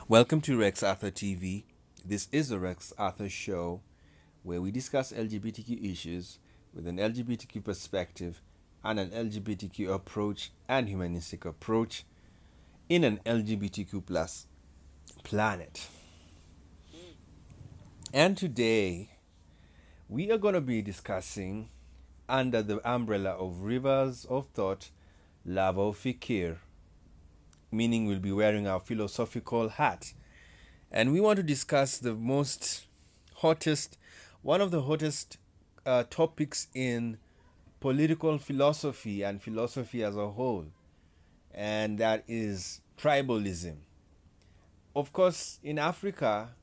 Welcome to Rex Arthur TV. This is the Rex Arthur Show, where we discuss LGBTQ issues with an LGBTQ perspective and an LGBTQ approach and humanistic approach in an LGBTQ plus planet. And today, we are going to be discussing under the umbrella of Rivers of Thought, Lava Fikir, meaning we'll be wearing our philosophical hat. And we want to discuss the one of the hottest topics in political philosophy and philosophy as a whole, and that is tribalism. Of course, in Africa,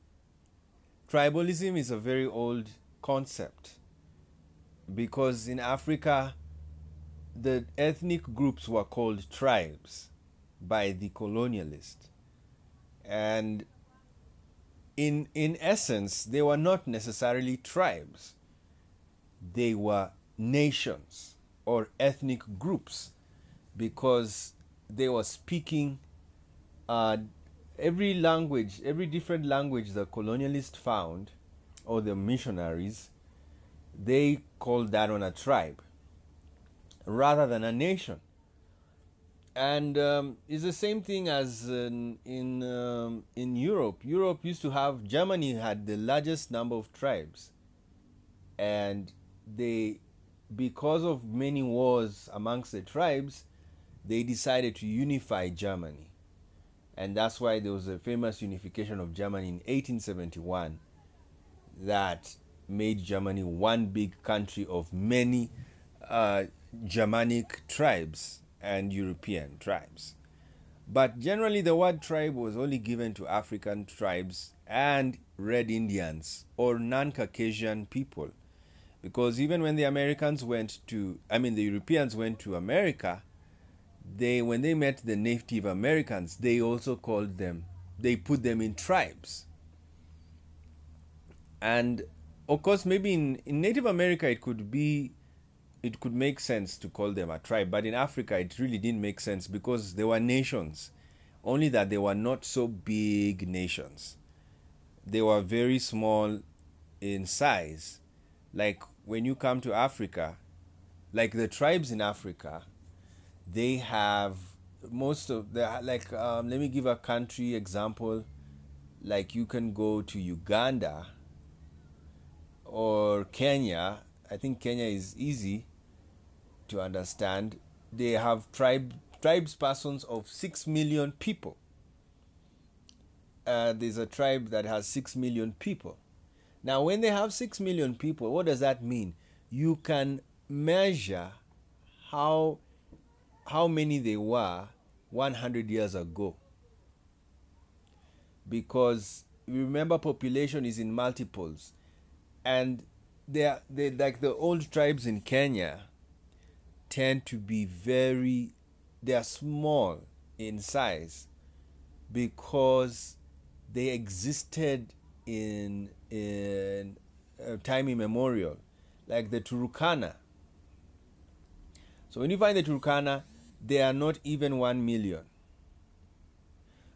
tribalism is a very old concept because in Africa, the ethnic groups were called tribes by the colonialist, and in essence they were not necessarily tribes. They were nations or ethnic groups because they were speaking every different language the colonialists found, or the missionaries, they called that one a tribe rather than a nation. And it's the same thing as in Europe. Europe used to have, Germany had the largest number of tribes. And because of many wars amongst the tribes, they decided to unify Germany. And that's why there was a famous unification of Germany in 1871 that made Germany one big country of many Germanic tribes and European tribes. But generally the word tribe was only given to African tribes and Red Indians or non-Caucasian people, because even when the Europeans went to America, when they met the Native Americans, they also put them in tribes. And of course, maybe in Native America it could make sense to call them a tribe, but in Africa it really didn't make sense because they were nations, only that they were not so big nations. They were very small in size. Like when you come to Africa, like the tribes in Africa, they have let me give a country example. Like you can go to Uganda or Kenya. I think Kenya is easy to understand. They have tribespersons of 6 million people. There's a tribe that has 6 million people. Now, when they have 6 million people, what does that mean? You can measure how many they were 100 years ago. Because remember, population is in multiples. And they like the old tribes in Kenya tend to be they are small in size because they existed in time immemorial, like the Turkana. So when you find the Turkana, they are not even 1 million.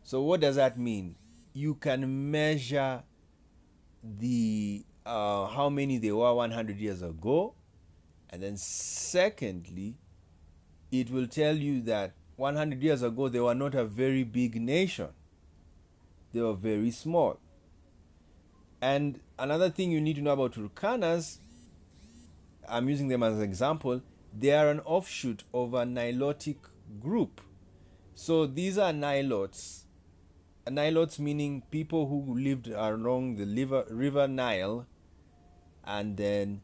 So what does that mean? You can measure how many they were 100 years ago, and then secondly, it will tell you that 100 years ago they were not a very big nation. They were very small. And another thing you need to know about Turkanas, I'm using them as an example, they are an offshoot of a Nilotic group. So these are Nilots. Nilots meaning people who lived along the river Nile, and then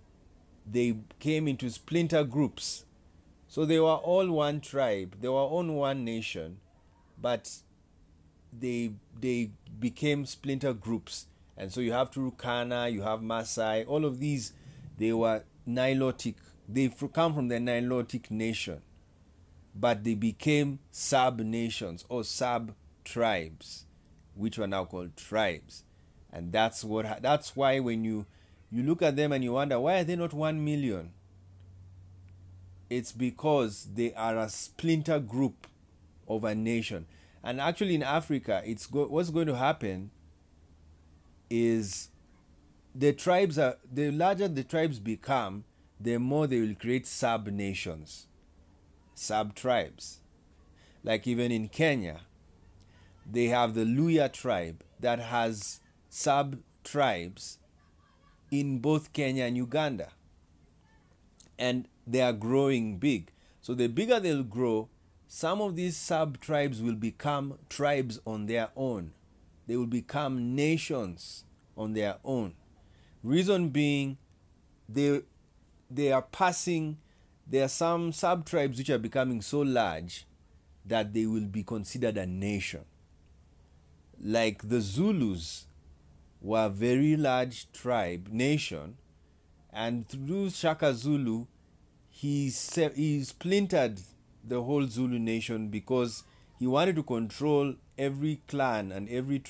they came into splinter groups. So they were all one tribe. They were on one nation, but they became splinter groups. And so you have Turkana, you have Maasai, all of these, they were Nilotic. They come from the Nilotic nation, but they became sub-nations or sub-tribes, which were now called tribes. And that's why when you look at them and you wonder, why are they not 1 million? It's because they are a splinter group of a nation. And actually in Africa, what's going to happen is the larger the tribes become, the more they will create sub-nations, sub-tribes. Like even in Kenya, they have the Luya tribe that has sub-tribes in both Kenya and Uganda. And they are growing big. So the bigger they'll grow, some of these sub-tribes will become tribes on their own. They will become nations on their own. Reason being, there are some sub-tribes which are becoming so large that they will be considered a nation. Like the Zulus were a very large nation, and through Shaka Zulu, he splintered the whole Zulu nation because he wanted to control every clan and every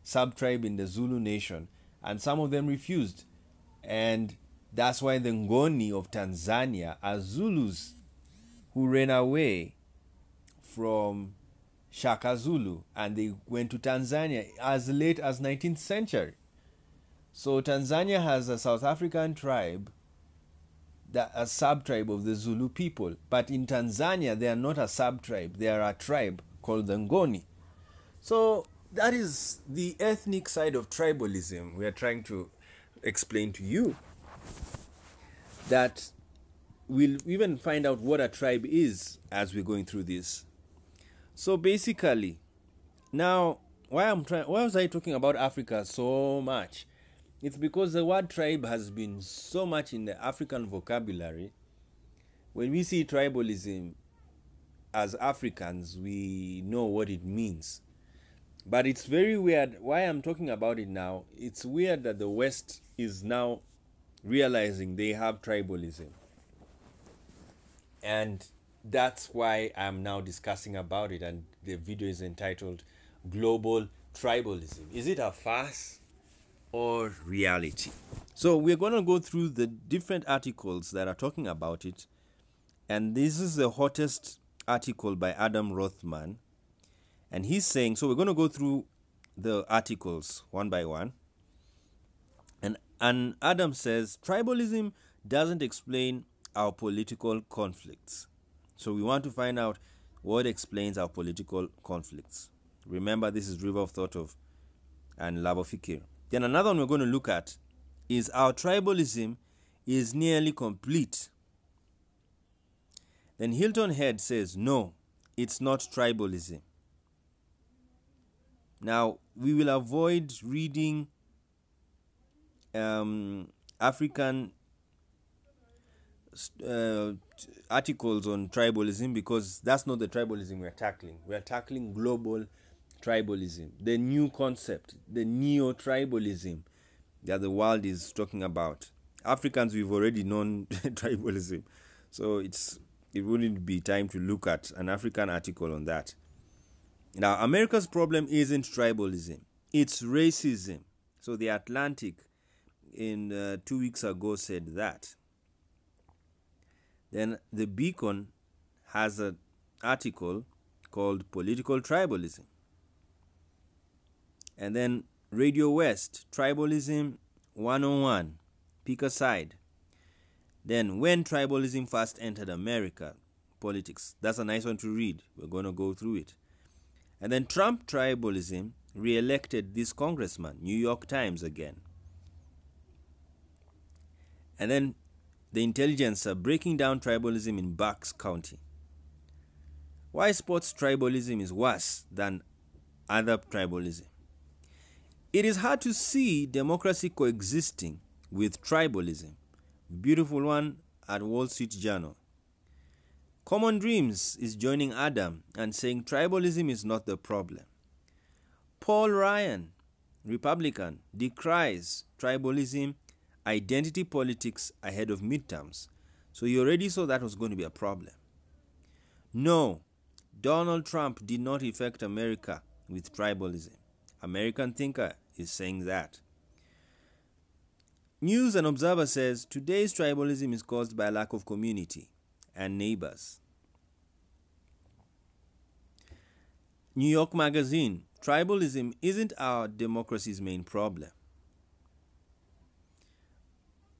sub-tribe in the Zulu nation, and some of them refused. And that's why the Ngoni of Tanzania are Zulus who ran away from Shaka Zulu, and they went to Tanzania as late as 19th century. So Tanzania has a South African tribe, a sub-tribe of the Zulu people. But in Tanzania, they are not a sub-tribe. They are a tribe called the Ngoni. So that is the ethnic side of tribalism we are trying to explain to you. That we'll even find out what a tribe is as we're going through this. So basically, now, why was I talking about Africa so much? It's because the word tribe has been so much in the African vocabulary. When we see tribalism as Africans, we know what it means. But it's very weird. Why I'm talking about it now, it's weird that the West is now realizing they have tribalism. And that's why I'm now discussing about it, and the video is entitled Global Tribalism. Is it a farce or reality? So we're going to go through the different articles that are talking about it, and this is the hottest article by Adam Rothman, and he's saying, so we're going to go through the articles one by one, and Adam says tribalism doesn't explain our political conflicts. So we want to find out what explains our political conflicts. Remember, this is River of Thought and Lavofikir. Then another one we're going to look at is our tribalism is nearly complete. Then Hilton Head says, no, it's not tribalism. Now, we will avoid reading African articles on tribalism because that's not the tribalism we're tackling. We're tackling global tribalism, the new concept, the neo-tribalism that the world is talking about. Africans, we've already known tribalism, so it wouldn't be time to look at an African article on that. Now, America's problem isn't tribalism, it's racism. So the Atlantic in 2 weeks ago said that. Then the Beacon has an article called Political Tribalism. And then Radio West, Tribalism 101, pick a side. Then When Tribalism First Entered America, Politics. That's a nice one to read. We're going to go through it. And then Trump Tribalism re-elected this congressman, New York Times again. And then The Intelligencer, breaking down tribalism in Bucks County. Why sports tribalism is worse than other tribalism. It is hard to see democracy coexisting with tribalism. Beautiful one at Wall Street Journal. Common Dreams is joining Adam and saying tribalism is not the problem. Paul Ryan, Republican, decries tribalism, identity politics ahead of midterms. So you already saw that was going to be a problem. No, Donald Trump did not affect America with tribalism. American Thinker is saying that. News and Observer says today's tribalism is caused by a lack of community and neighbors. New York Magazine, tribalism isn't our democracy's main problem.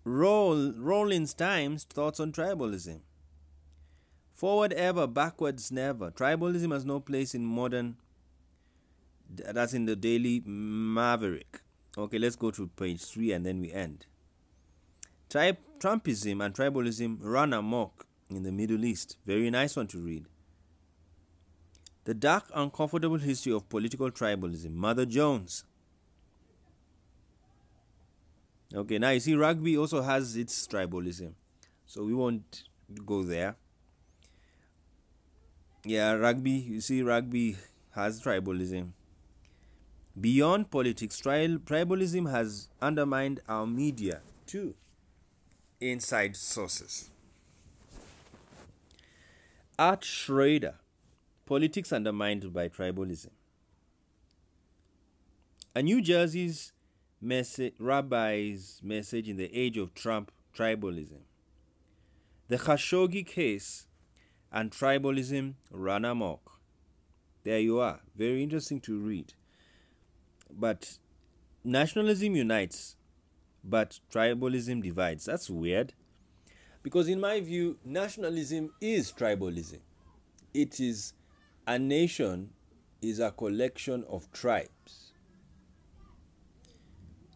Rollins Times, thoughts on tribalism. Forward ever, backwards never. Tribalism has no place in modern. That's in the Daily Maverick. Okay, let's go to page 3 and then we end. Trumpism and tribalism run amok in the Middle East. Very nice one to read. The Dark Uncomfortable History of Political Tribalism, Mother Jones. Okay, now you see rugby also has its tribalism, so we won't go there. Yeah, rugby, you see rugby has tribalism. Beyond politics, tribalism has undermined our media too. Inside sources. Art Schrader, politics undermined by tribalism. A New Jersey's rabbi's message in the age of Trump tribalism. The Khashoggi case and tribalism run amok. There you are. Very interesting to read. But nationalism unites, but tribalism divides. That's weird. Because in my view, nationalism is tribalism. It is a nation is a collection of tribes.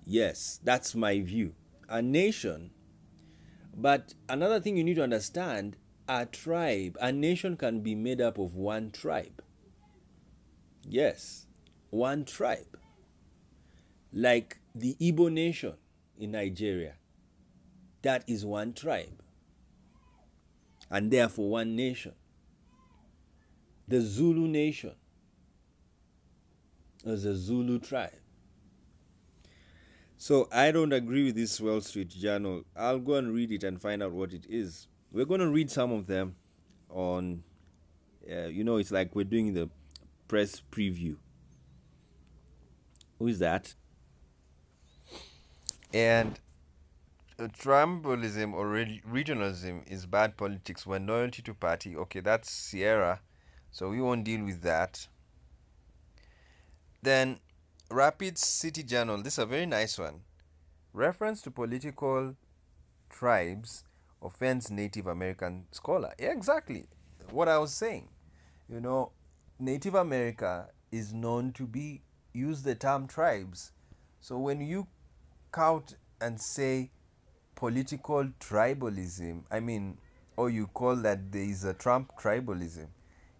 Yes, that's my view. A nation, but another thing you need to understand, a tribe, a nation can be made up of one tribe. Yes, one tribe. Like the Igbo nation in Nigeria. That is one tribe. And therefore one nation. The Zulu nation is a Zulu tribe. So I don't agree with this Wall Street Journal. I'll go and read it and find out what it is. We're going to read some of them on, it's like we're doing the press preview. Who is that? And tribalism or regionalism is bad politics when loyalty to party. Okay, that's Sierra, so we won't deal with that. Then Rapid City Journal, this is a very nice one. Reference to political tribes offends Native American scholar. Yeah, exactly what I was saying. Native America is known to use the term tribes. So when you count and say political tribalism, or you call that there is a Trump tribalism,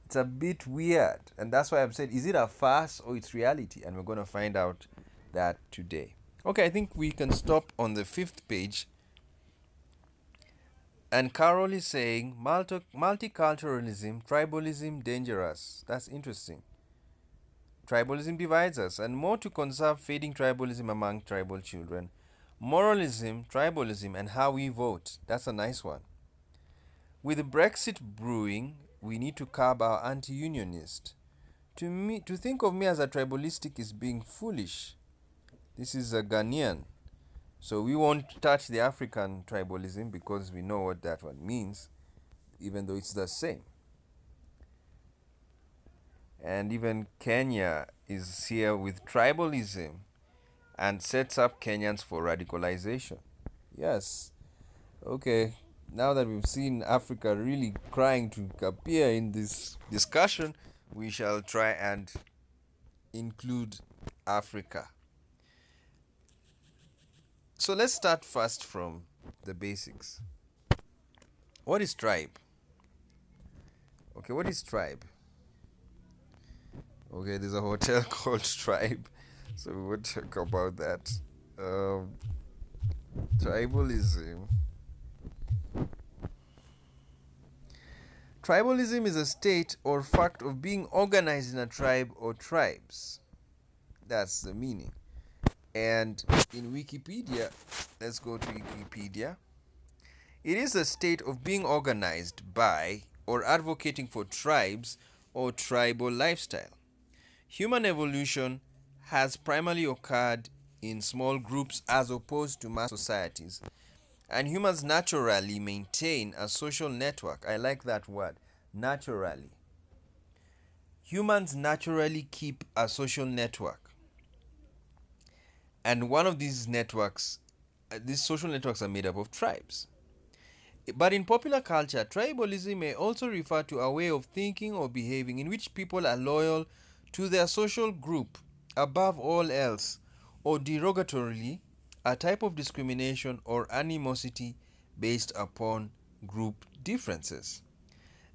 it's a bit weird. And that's why I've said, is it a farce or it's reality? And we're going to find out that today. Okay, I think we can stop on the 5th page. And Carol is saying, multiculturalism, tribalism, dangerous. That's interesting. Tribalism divides us, and more to conserve fading tribalism among tribal children. Moralism, tribalism, and how we vote. That's a nice one. With Brexit brewing, we need to curb our anti-unionist. To think of me as a tribalistic is being foolish. This is a Ghanaian. So we won't touch the African tribalism because we know what that one means, even though it's the same. And even Kenya is here with tribalism and sets up Kenyans for radicalization. Yes. Okay. Now that we've seen Africa really crying to appear in this discussion, we shall try and include Africa. So let's start first from the basics. What is tribe? Okay, what is tribe? Okay, there's a hotel called Tribe, so we will talk about that. Tribalism. Tribalism is a state or fact of being organized in a tribe or tribes. That's the meaning. And in Wikipedia, let's go to Wikipedia. It is a state of being organized by or advocating for tribes or tribal lifestyle. Human evolution has primarily occurred in small groups as opposed to mass societies. And humans naturally maintain a social network. I like that word, naturally. humans naturally keep a social network. And one of these social networks are made up of tribes. But in popular culture, tribalism may also refer to a way of thinking or behaving in which people are loyal to their social group above all else, or derogatorily, a type of discrimination or animosity based upon group differences.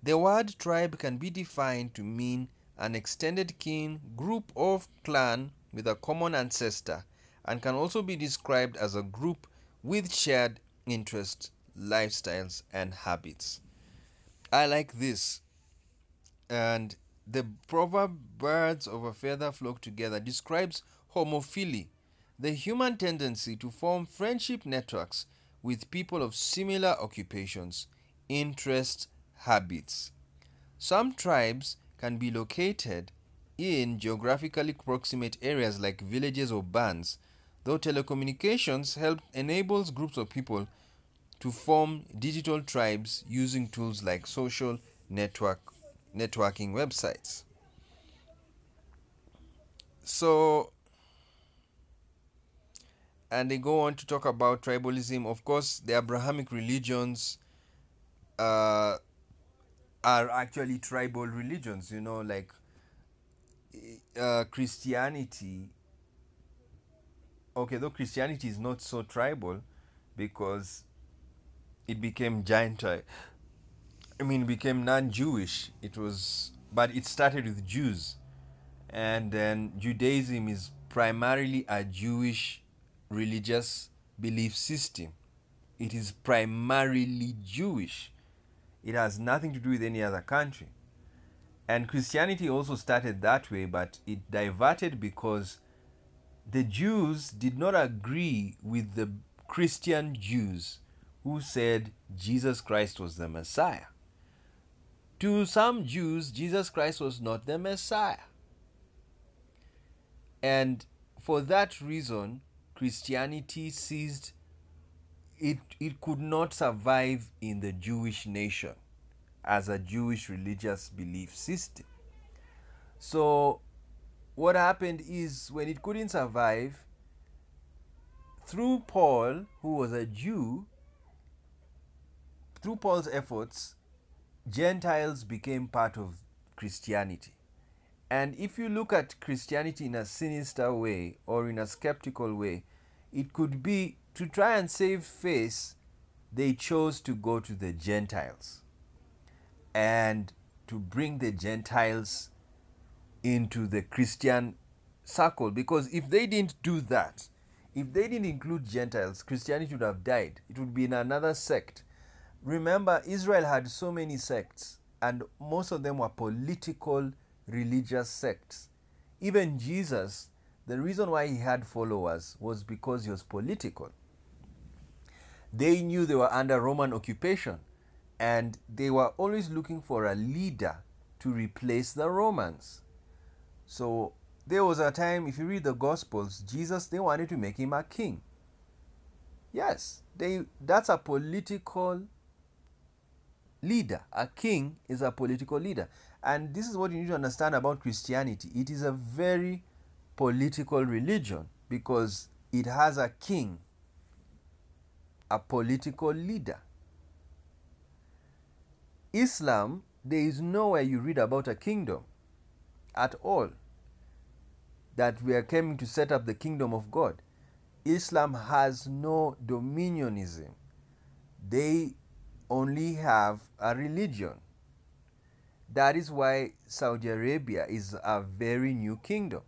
The word tribe can be defined to mean an extended kin, group or clan with a common ancestor, and can also be described as a group with shared interests, lifestyles, and habits. I like this. And the proverb birds of a feather flock together describes homophily, the human tendency to form friendship networks with people of similar occupations, interests, habits. Some tribes can be located in geographically proximate areas like villages or bands, though telecommunications enables groups of people to form digital tribes using tools like social networking websites. So, and they go on to talk about tribalism. Of course, the Abrahamic religions are actually tribal religions, like Christianity. Okay, though Christianity is not so tribal because it became Gentile. It became non-Jewish. But it started with Jews, and then Judaism is primarily a Jewish religious belief system. It is primarily Jewish. It has nothing to do with any other country. And Christianity also started that way, but it diverted because the Jews did not agree with the Christian Jews who said Jesus Christ was the Messiah. To some Jews, Jesus Christ was not the Messiah. And for that reason, Christianity ceased. It could not survive in the Jewish nation as a Jewish religious belief system. So what happened is, when it couldn't survive, through Paul, who was a Jew, through Paul's efforts, Gentiles became part of Christianity. And if you look at Christianity in a sinister way or in a skeptical way, it could be to try and save face, they chose to go to the Gentiles and to bring the Gentiles into the Christian circle. Because if they didn't do that, if they didn't include Gentiles, Christianity would have died. It would be in another sect. Remember, Israel had so many sects, and most of them were political, religious sects. Even Jesus, the reason why he had followers was because he was political. They knew they were under Roman occupation, and they were always looking for a leader to replace the Romans. So there was a time, if you read the Gospels, Jesus, they wanted to make him a king. Yes, that's a political leader. A king is a political leader. And this is what you need to understand about Christianity. It is a very political religion because it has a king, a political leader. Islam, there is nowhere you read about a kingdom at all, that we are coming to set up the kingdom of God. Islam has no dominionism. They only have a religion. That is why Saudi Arabia is a very new kingdom.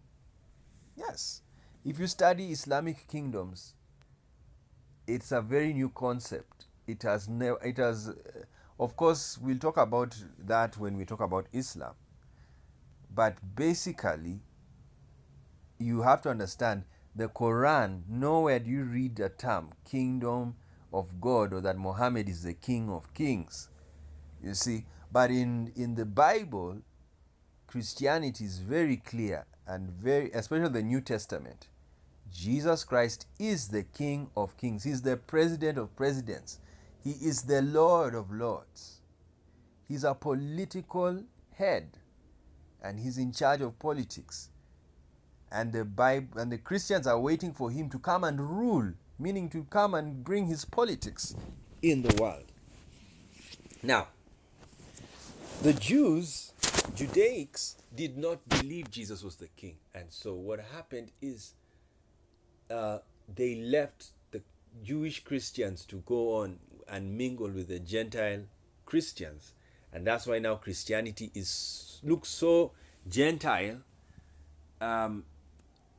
Yes, if you study Islamic kingdoms, it's a very new concept. Of course, we'll talk about that when we talk about Islam. But basically, you have to understand, the Quran, nowhere do you read the term kingdom of God or that Muhammad is the king of kings. You see, but in the Bible, Christianity is very clear, and especially the New Testament. Jesus Christ is the King of kings. He's the President of presidents. He is the Lord of lords. He's a political head. and he's in charge of politics. And the Bible and the Christians are waiting for him to come and rule, meaning to come and bring his politics in the world. Now, the Judaics did not believe Jesus was the king. And so what happened is they left the Jewish Christians to go on and mingle with the Gentile Christians. And that's why now Christianity looks so Gentile.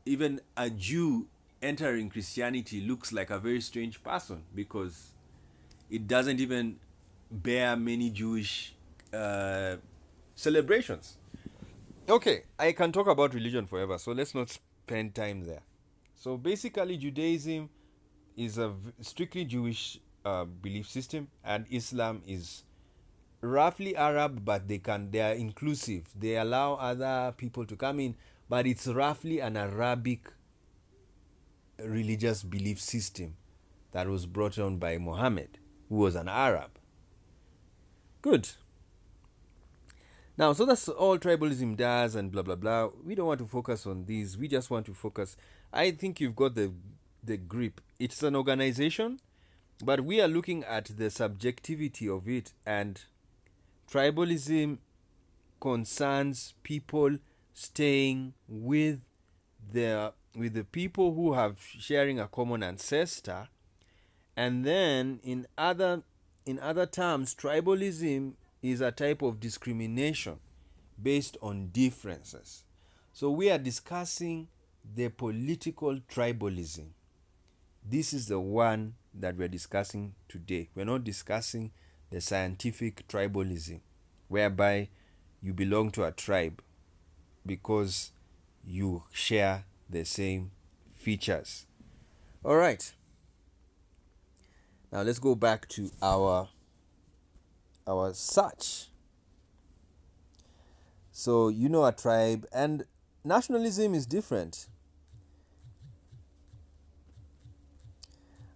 Even a Jew entering Christianity looks like a very strange person, because it doesn't even bear many Jewish celebrations. Okay, I can talk about religion forever, so let's not spend time there. So basically, Judaism is a strictly Jewish belief system, and Islam is roughly Arab, but they are inclusive. They allow other people to come in, but it's roughly an Arabic religious belief system that was brought on by Muhammad, who was an Arab. Good. Now, so that's all tribalism does and blah, blah, blah. We don't want to focus on these. We just want to focus. I think you've got the grip. It's an organization, but we are looking at the subjectivity of it. And tribalism concerns people staying with the people who have sharing a common ancestor. And then in other terms, tribalism is a type of discrimination based on differences. So we are discussing the political tribalism. This is the one that we're discussing today. We're not discussing the scientific tribalism, whereby you belong to a tribe because you share the same features. All right. Now let's go back to our search. So you know a tribe, and nationalism is different.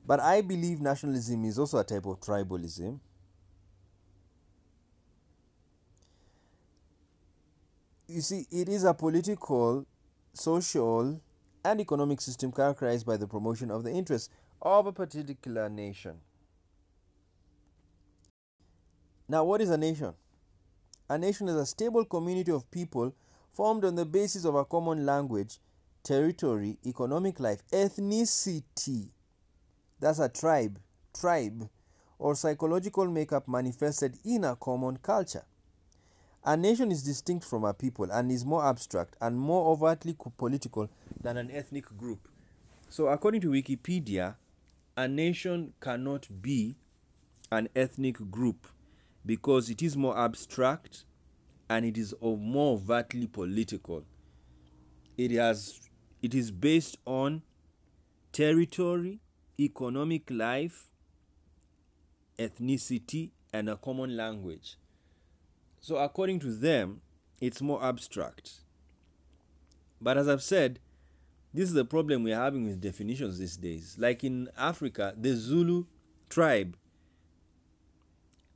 But I believe nationalism is also a type of tribalism. You see, it is a political, social, and economic system characterized by the promotion of the interests of a particular nation. Now, what is a nation? A nation is a stable community of people formed on the basis of a common language, territory, economic life, ethnicity. That's a tribe, or psychological makeup manifested in a common culture. A nation is distinct from a people and is more abstract and more overtly political than an ethnic group. So according to Wikipedia, a nation cannot be an ethnic group because it is more abstract and it is more overtly political. It is based on territory, economic life, ethnicity, and a common language. So according to them, it's more abstract. But as I've said, this is the problem we're having with definitions these days. Like in Africa, the Zulu tribe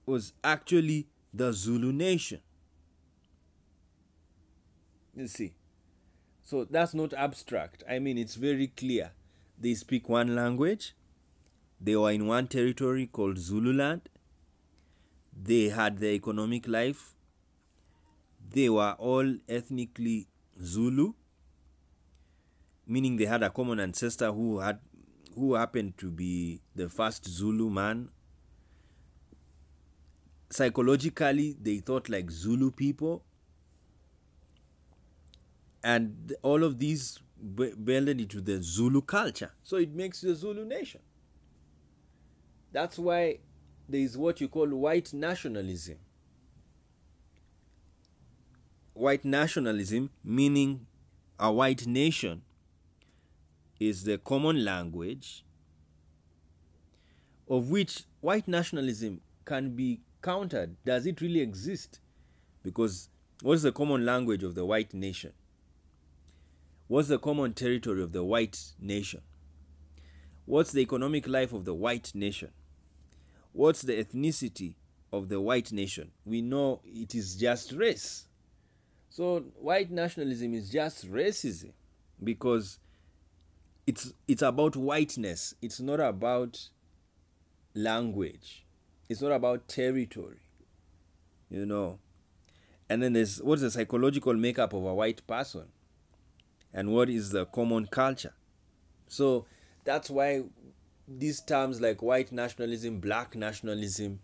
was actually the Zulu nation. You see. So that's not abstract. I mean, it's very clear. They speak one language. They were in one territory called Zululand. They had their economic life. They were all ethnically Zulu, meaning they had a common ancestor who happened to be the first Zulu man. Psychologically, they thought like Zulu people. And all of these blended into the Zulu culture. So it makes the Zulu nation. That's why there is what you call white nationalism. White nationalism, meaning a white nation, is the common language of which white nationalism can be countered. Does it really exist? Because what's the common language of the white nation? What's the common territory of the white nation? What's the economic life of the white nation? What's the ethnicity of the white nation? We know it is just race. So white nationalism is just racism because it's about whiteness. It's not about language. It's not about territory. You know. And then there's what's the psychological makeup of a white person and what is the common culture. So that's why these terms like white nationalism, black nationalism,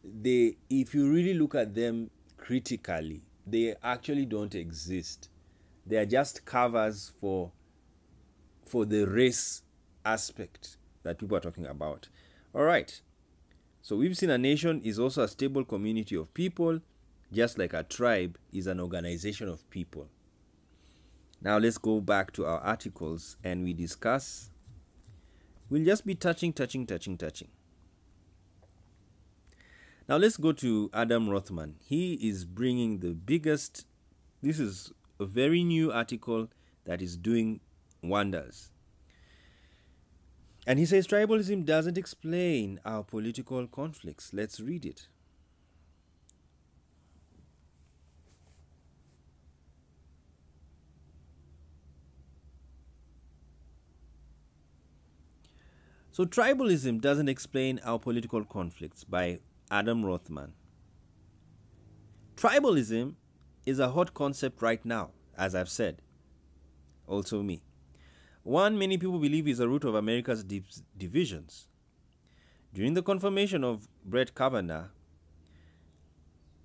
they, if you really look at them critically, they actually don't exist. They are just covers for the race aspect that people are talking about. All right. So we've seen a nation is also a stable community of people, just like a tribe is an organization of people. Now let's go back to our articles and we discuss. We'll just be touching. Now let's go to Adam Rothman. He is bringing the biggest, this is a very new article that is doing wonders. And he says tribalism doesn't explain our political conflicts. Let's read it. So tribalism doesn't explain our political conflicts by Adam Rothman. Tribalism is a hot concept right now, as I've said. Also me. One many people believe is the root of America's divisions. During the confirmation of Brett Kavanaugh,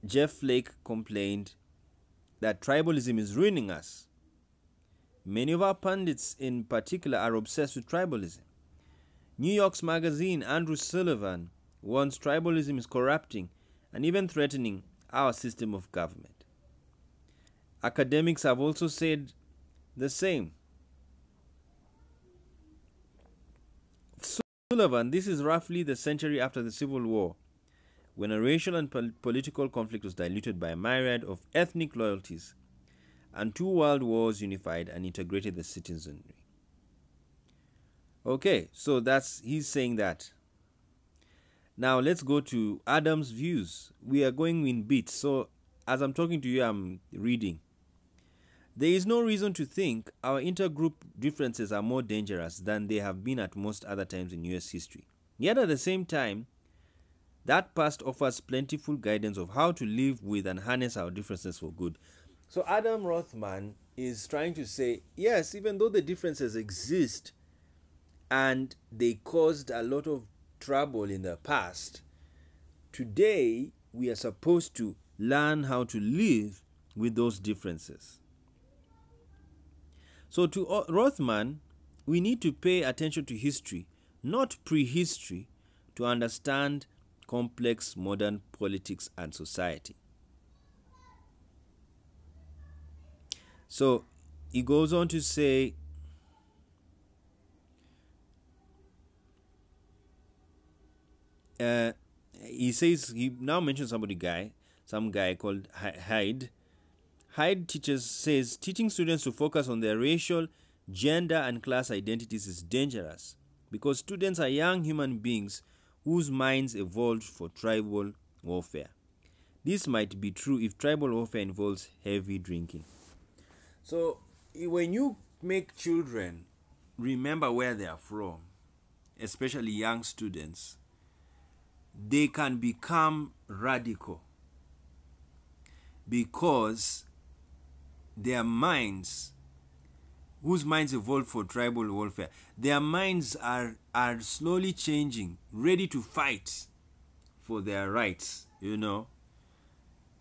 Jeff Flake complained that tribalism is ruining us. Many of our pundits in particular are obsessed with tribalism. New York's magazine Andrew Sullivan warns tribalism is corrupting and even threatening our system of government. Academics have also said the same. Sullivan, this is roughly the century after the Civil War, when a racial and political conflict was diluted by a myriad of ethnic loyalties, and two world wars unified and integrated the citizenry. Okay, so he's saying that. Now let's go to Adam's views. We are going in bits, so as I'm talking to you, I'm reading. There is no reason to think our intergroup differences are more dangerous than they have been at most other times in US history. Yet at the same time, that past offers plentiful guidance of how to live with and harness our differences for good. So Adam Rothman is trying to say, yes, even though the differences exist and they caused a lot of trouble in the past, today we are supposed to learn how to live with those differences. So to Rothman, we need to pay attention to history, not prehistory, to understand complex modern politics and society. So he goes on to say, he now mentions some guy called Hyde. Hyde says teaching students to focus on their racial, gender, and class identities is dangerous because students are young human beings whose minds evolved for tribal warfare. This might be true if tribal warfare involves heavy drinking. So when you make children remember where they are from, especially young students, they can become radical because their minds, whose minds evolved for tribal warfare, their minds are slowly changing, ready to fight for their rights, you know.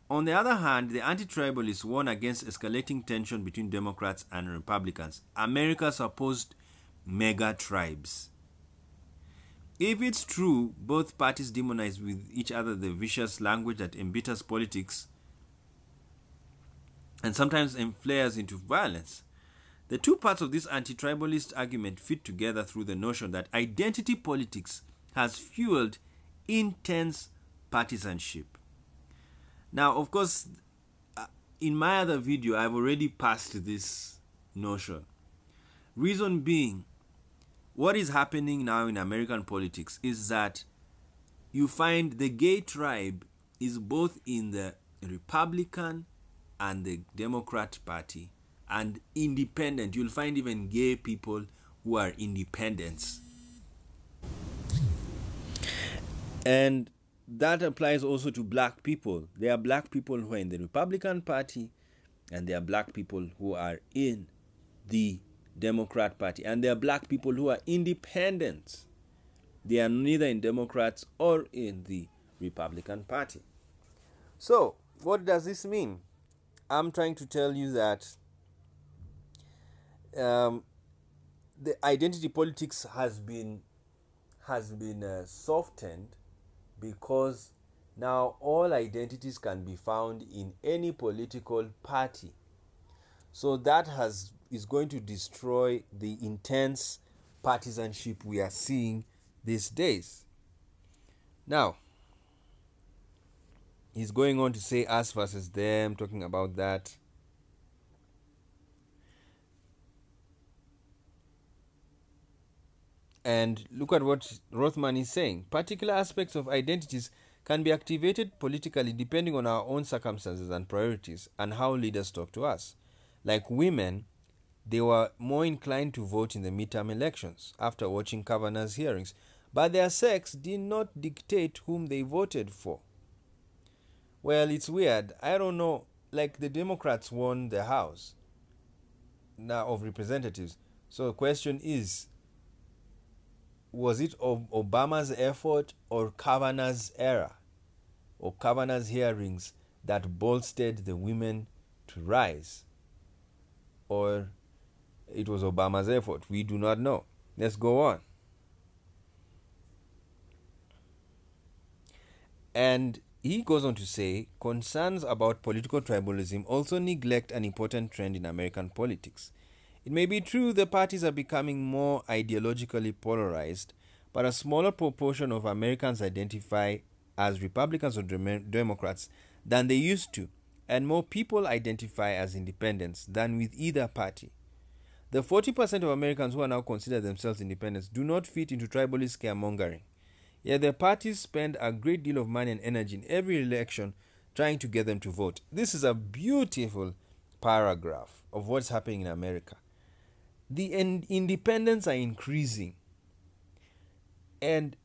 On the other hand, the anti-tribalists warn against escalating tension between Democrats and Republicans, America's supposed mega tribes. If it's true, both parties demonize with each other the vicious language that embitters politics and sometimes flares into violence. The two parts of this anti-tribalist argument fit together through the notion that identity politics has fueled intense partisanship. Now, of course, in my other video, I've already passed this notion. Reason being, what is happening now in American politics is that you find the gay tribe is both in the Republican and the Democrat Party, and independent. You'll find even gay people who are independents. And that applies also to black people. There are black people who are in the Republican Party, and there are black people who are in the Democrat Party, and there are black people who are independents. They are neither in Democrats or in the Republican Party. So, what does this mean? I'm trying to tell you that the identity politics has been softened, because now all identities can be found in any political party. So that is going to destroy the intense partisanship we are seeing these days. Now, he's going on to say us versus them, talking about that. And look at what Rothman is saying. Particular aspects of identities can be activated politically depending on our own circumstances and priorities and how leaders talk to us. Like women, they were more inclined to vote in the midterm elections after watching Kavanaugh's hearings, but their sex did not dictate whom they voted for. Well, it's weird. I don't know. Like, the Democrats won the House now of Representatives. So the question is, was it Obama's effort or Kavanaugh's era or Kavanaugh's hearings that bolstered the women to rise? Or it was Obama's effort? We do not know. Let's go on. And he goes on to say, concerns about political tribalism also neglect an important trend in American politics. It may be true the parties are becoming more ideologically polarized, but a smaller proportion of Americans identify as Republicans or Democrats than they used to, and more people identify as independents than with either party. The 40% of Americans who are now consider themselves independents do not fit into tribalist scaremongering. Yet the parties spend a great deal of money and energy in every election trying to get them to vote. This is a beautiful paragraph of what's happening in America. The independents are increasing. And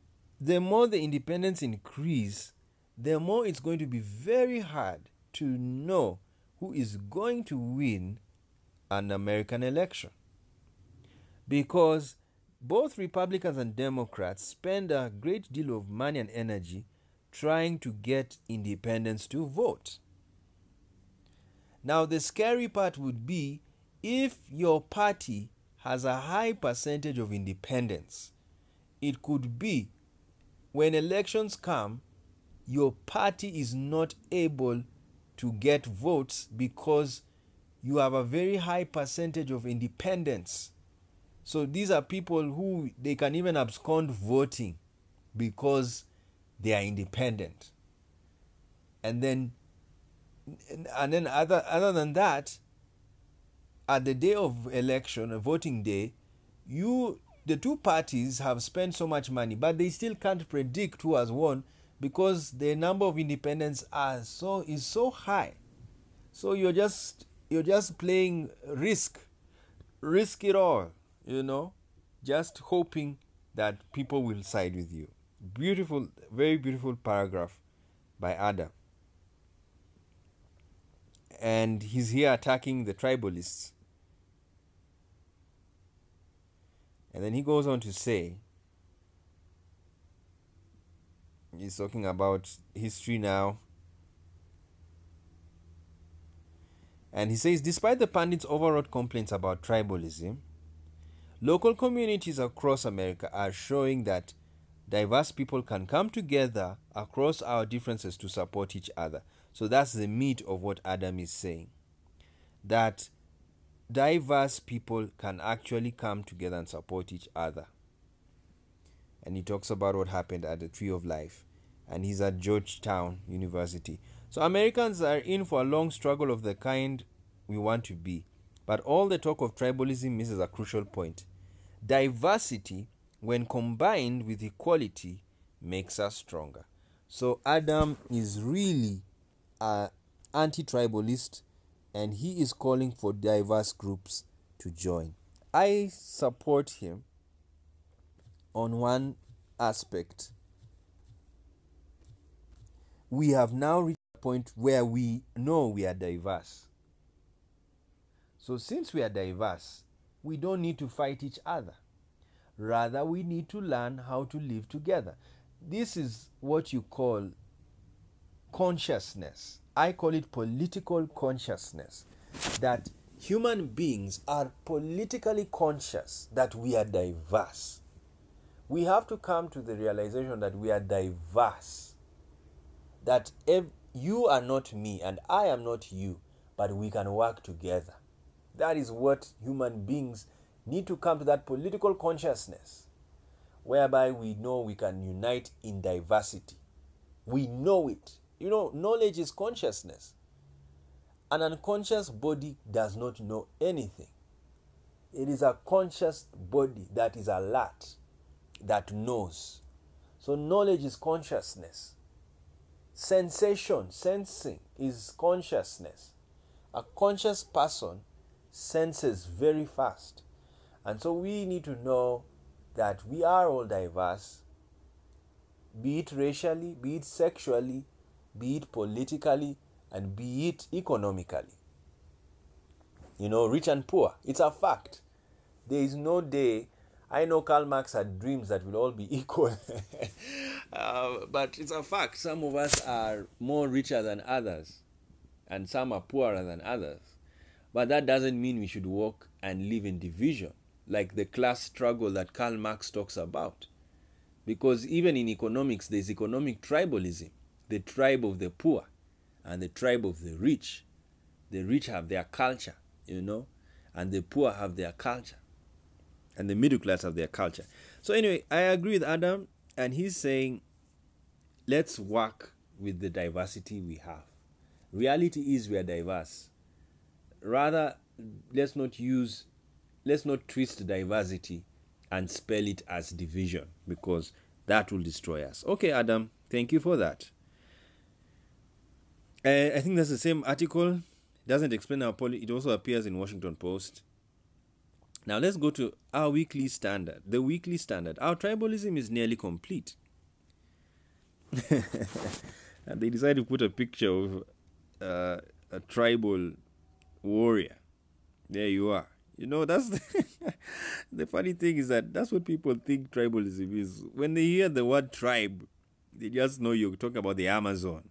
the more the independents increase, the more it's going to be very hard to know who is going to win an American election. Because both Republicans and Democrats spend a great deal of money and energy trying to get independents to vote. Now, the scary part would be if your party has a high percentage of independents. It could be when elections come, your party is not able to get votes because you have a very high percentage of independents. So these are people who they can even abscond voting because they are independent. And then other than that, at the day of election, a voting day, the two parties have spent so much money, but they still can't predict who has won because the number of independents is so high. So you're just playing risk it all, just hoping that people will side with you. Beautiful, very beautiful paragraph by Adam. And he's here attacking the tribalists. And then he goes on to say, he's talking about history now. And he says, despite the pundits' overwrought complaints about tribalism, local communities across America are showing that diverse people can come together across our differences to support each other. So that's the meat of what Adam is saying. That diverse people can actually come together and support each other. And he talks about what happened at the Tree of Life. And he's at Georgetown University. So Americans are in for a long struggle of the kind we want to be. But all the talk of tribalism misses a crucial point. Diversity, when combined with equality, makes us stronger. So Adam is really an anti-tribalist and he is calling for diverse groups to join. I support him on one aspect. We have now reached a point where we know we are diverse. So since we are diverse, we don't need to fight each other. Rather, we need to learn how to live together. This is what you call consciousness. I call it political consciousness. That human beings are politically conscious that we are diverse. We have to come to the realization that we are diverse. That you are not me and I am not you, but we can work together. That is what human beings need to come to, that political consciousness, whereby we know we can unite in diversity. We know it. You know, knowledge is consciousness. An unconscious body does not know anything. It is a conscious body that is alert, that knows. So knowledge is consciousness. Sensation, sensing is consciousness. A conscious person senses very fast. And so we need to know that we are all diverse, be it racially, be it sexually, be it politically, and be it economically. You know, rich and poor. It's a fact. There is no day. I know Karl Marx had dreams that will all be equal. But it's a fact. Some of us are more richer than others, and some are poorer than others. But that doesn't mean we should walk and live in division, like the class struggle that Karl Marx talks about. Because even in economics, there's economic tribalism. The tribe of the poor and the tribe of the rich. The rich have their culture, you know, and the poor have their culture. And the middle class have their culture. So anyway, I agree with Adam, and he's saying, let's work with the diversity we have. Reality is we are diverse. Rather, let's not twist diversity and spell it as division, because that will destroy us. Okay, Adam, thank you for that. I think that's the same article. It doesn't explain our policy. It also appears in Washington Post. Now let's go to our weekly standard. The weekly standard. Our tribalism is nearly complete. And they decided to put a picture of a tribal warrior. There you are. You know, that's the funny thing is that that's what people think tribalism is. When they hear the word tribe, they just know you're talking about the Amazon.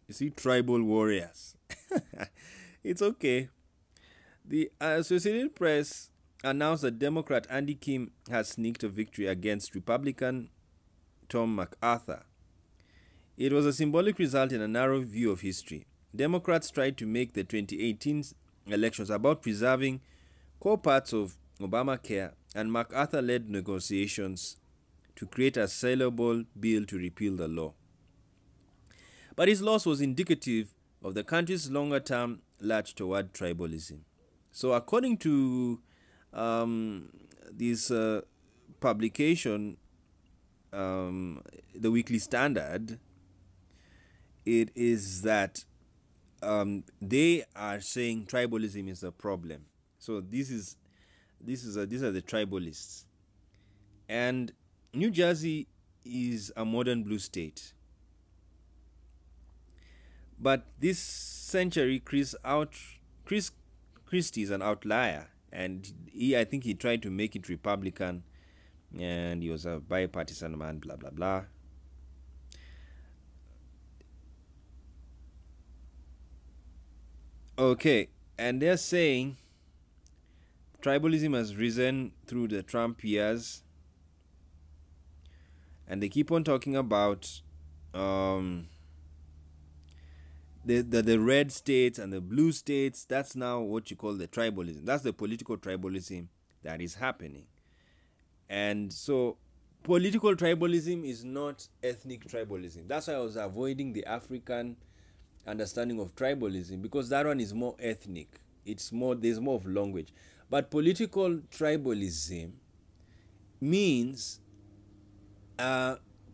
You see, tribal warriors. It's okay. The Associated Press announced that Democrat Andy Kim has sneaked a victory against Republican Tom MacArthur. It was a symbolic result in a narrow view of history. Democrats tried to make the 2018 elections about preserving core parts of Obamacare, and MacArthur led negotiations to create a saleable bill to repeal the law. But his loss was indicative of the country's longer-term lurch toward tribalism. So according to this publication, the Weekly Standard, it is that they are saying tribalism is a problem. So these are the tribalists, and New Jersey is a modern blue state. But this century, Chris Christie is an outlier, and I think he tried to make it Republican, and he was a bipartisan man, blah blah blah. Okay, and they're saying tribalism has risen through the Trump years, and they keep on talking about the red states and the blue states. That's now what you call the tribalism. That's the political tribalism that is happening. And so political tribalism is not ethnic tribalism. That's why I was avoiding the African understanding of tribalism, because that one is more ethnic. There's more of language. But political tribalism means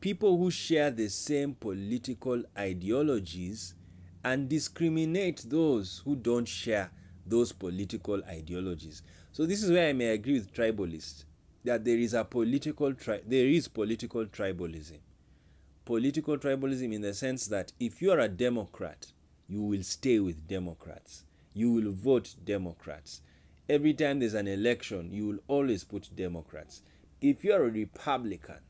people who share the same political ideologies and discriminate those who don't share those political ideologies. So this is where I may agree with tribalists, that there is political tribalism. Political tribalism in the sense that if you are a Democrat, you will stay with Democrats. You will vote Democrats. Every time there's an election, you will always put Democrats. If you are a Republican,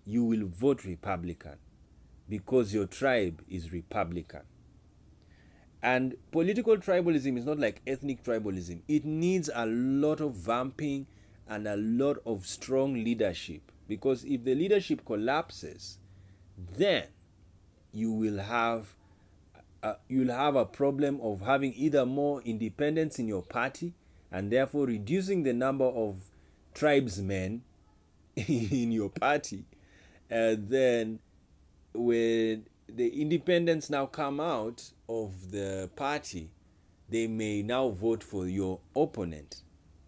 you will vote Republican because your tribe is Republican. And political tribalism is not like ethnic tribalism. It needs a lot of vamping and a lot of strong leadership, because if the leadership collapses, then you will have a problem of having either more independence in your party and therefore reducing the number of tribesmen in your party. And then when the independents now come out of the party, they may now vote for your opponent.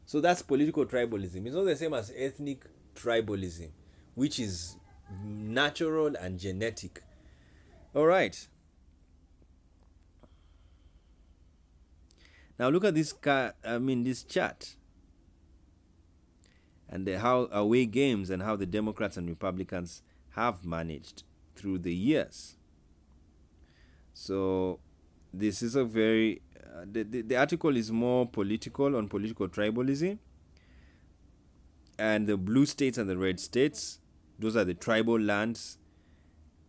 So that's political tribalism. It's not the same as ethnic tribalism, which is natural and genetic. All right. Now look at this this chart, and how away games and how the Democrats and Republicans have managed through the years. So this is a very the article is more political, on political tribalism, and the blue states and the red states, those are the tribal lands.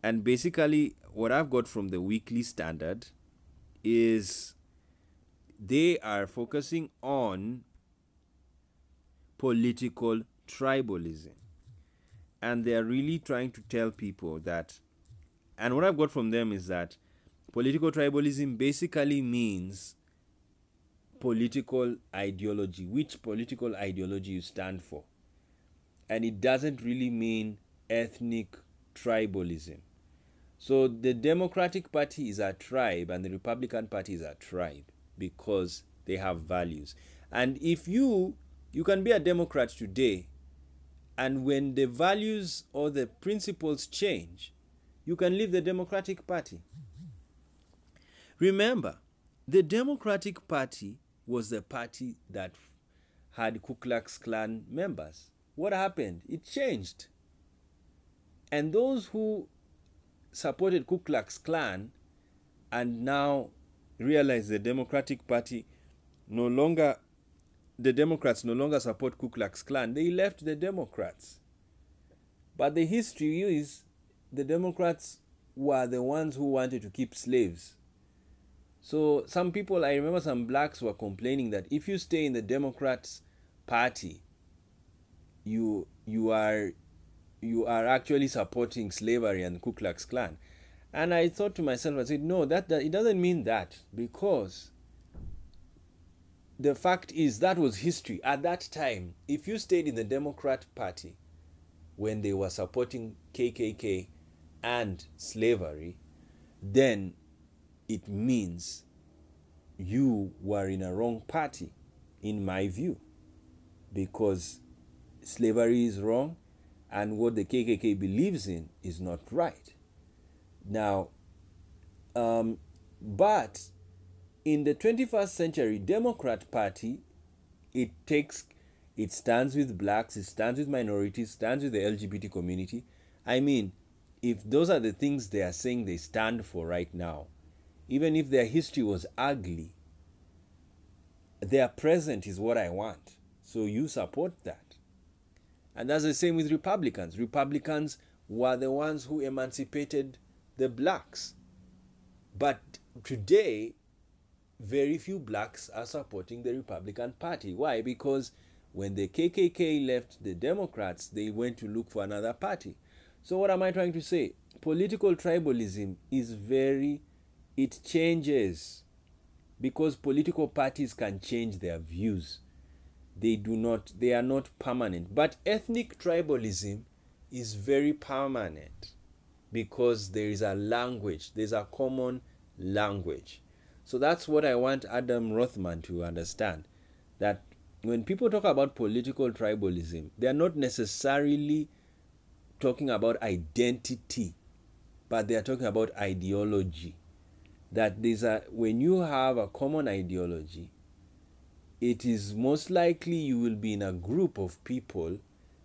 And basically what I've got from the Weekly Standard is they are focusing on political tribalism, and they are really trying to tell people that, and what I've got from them is that political tribalism basically means political ideology, which political ideology you stand for. And it doesn't really mean ethnic tribalism. So the Democratic Party is a tribe and the Republican Party is a tribe because they have values. And if you can be a Democrat today, and when the values or the principles change, you can leave the Democratic Party. Remember, the Democratic Party was the party that had Ku Klux Klan members. What happened? It changed. And those who supported Ku Klux Klan and now realize the Democratic Party the Democrats no longer support Ku Klux Klan, they left the Democrats. But the history is the Democrats were the ones who wanted to keep slaves. So some people, I remember some blacks were complaining that if you stay in the Democrats Party, you are actually supporting slavery and Ku Klux Klan. And I thought to myself, I said, no, that it doesn't mean that, because the fact is that was history. At that time, if you stayed in the Democrat Party when they were supporting KKK and slavery, then it means you were in a wrong party, in my view, because slavery is wrong and what the KKK believes in is not right. Now, but in the 21st century, Democrat Party, it stands with blacks, it stands with minorities, stands with the LGBT community. I mean, if those are the things they are saying they stand for right now, even if their history was ugly, their present is what I want. So you support that. And that's the same with Republicans. Republicans were the ones who emancipated the blacks. But today, very few blacks are supporting the Republican Party. Why? Because when the KKK left the Democrats, they went to look for another party. So what am I trying to say? Political tribalism is it changes, because political parties can change their views. They are not permanent. But ethnic tribalism is very permanent, because there is a language, there's a common language. So that's what I want Adam Rothman to understand, that when people talk about political tribalism, they are not necessarily talking about identity, but they are talking about ideology. that when you have a common ideology, it is most likely you will be in a group of people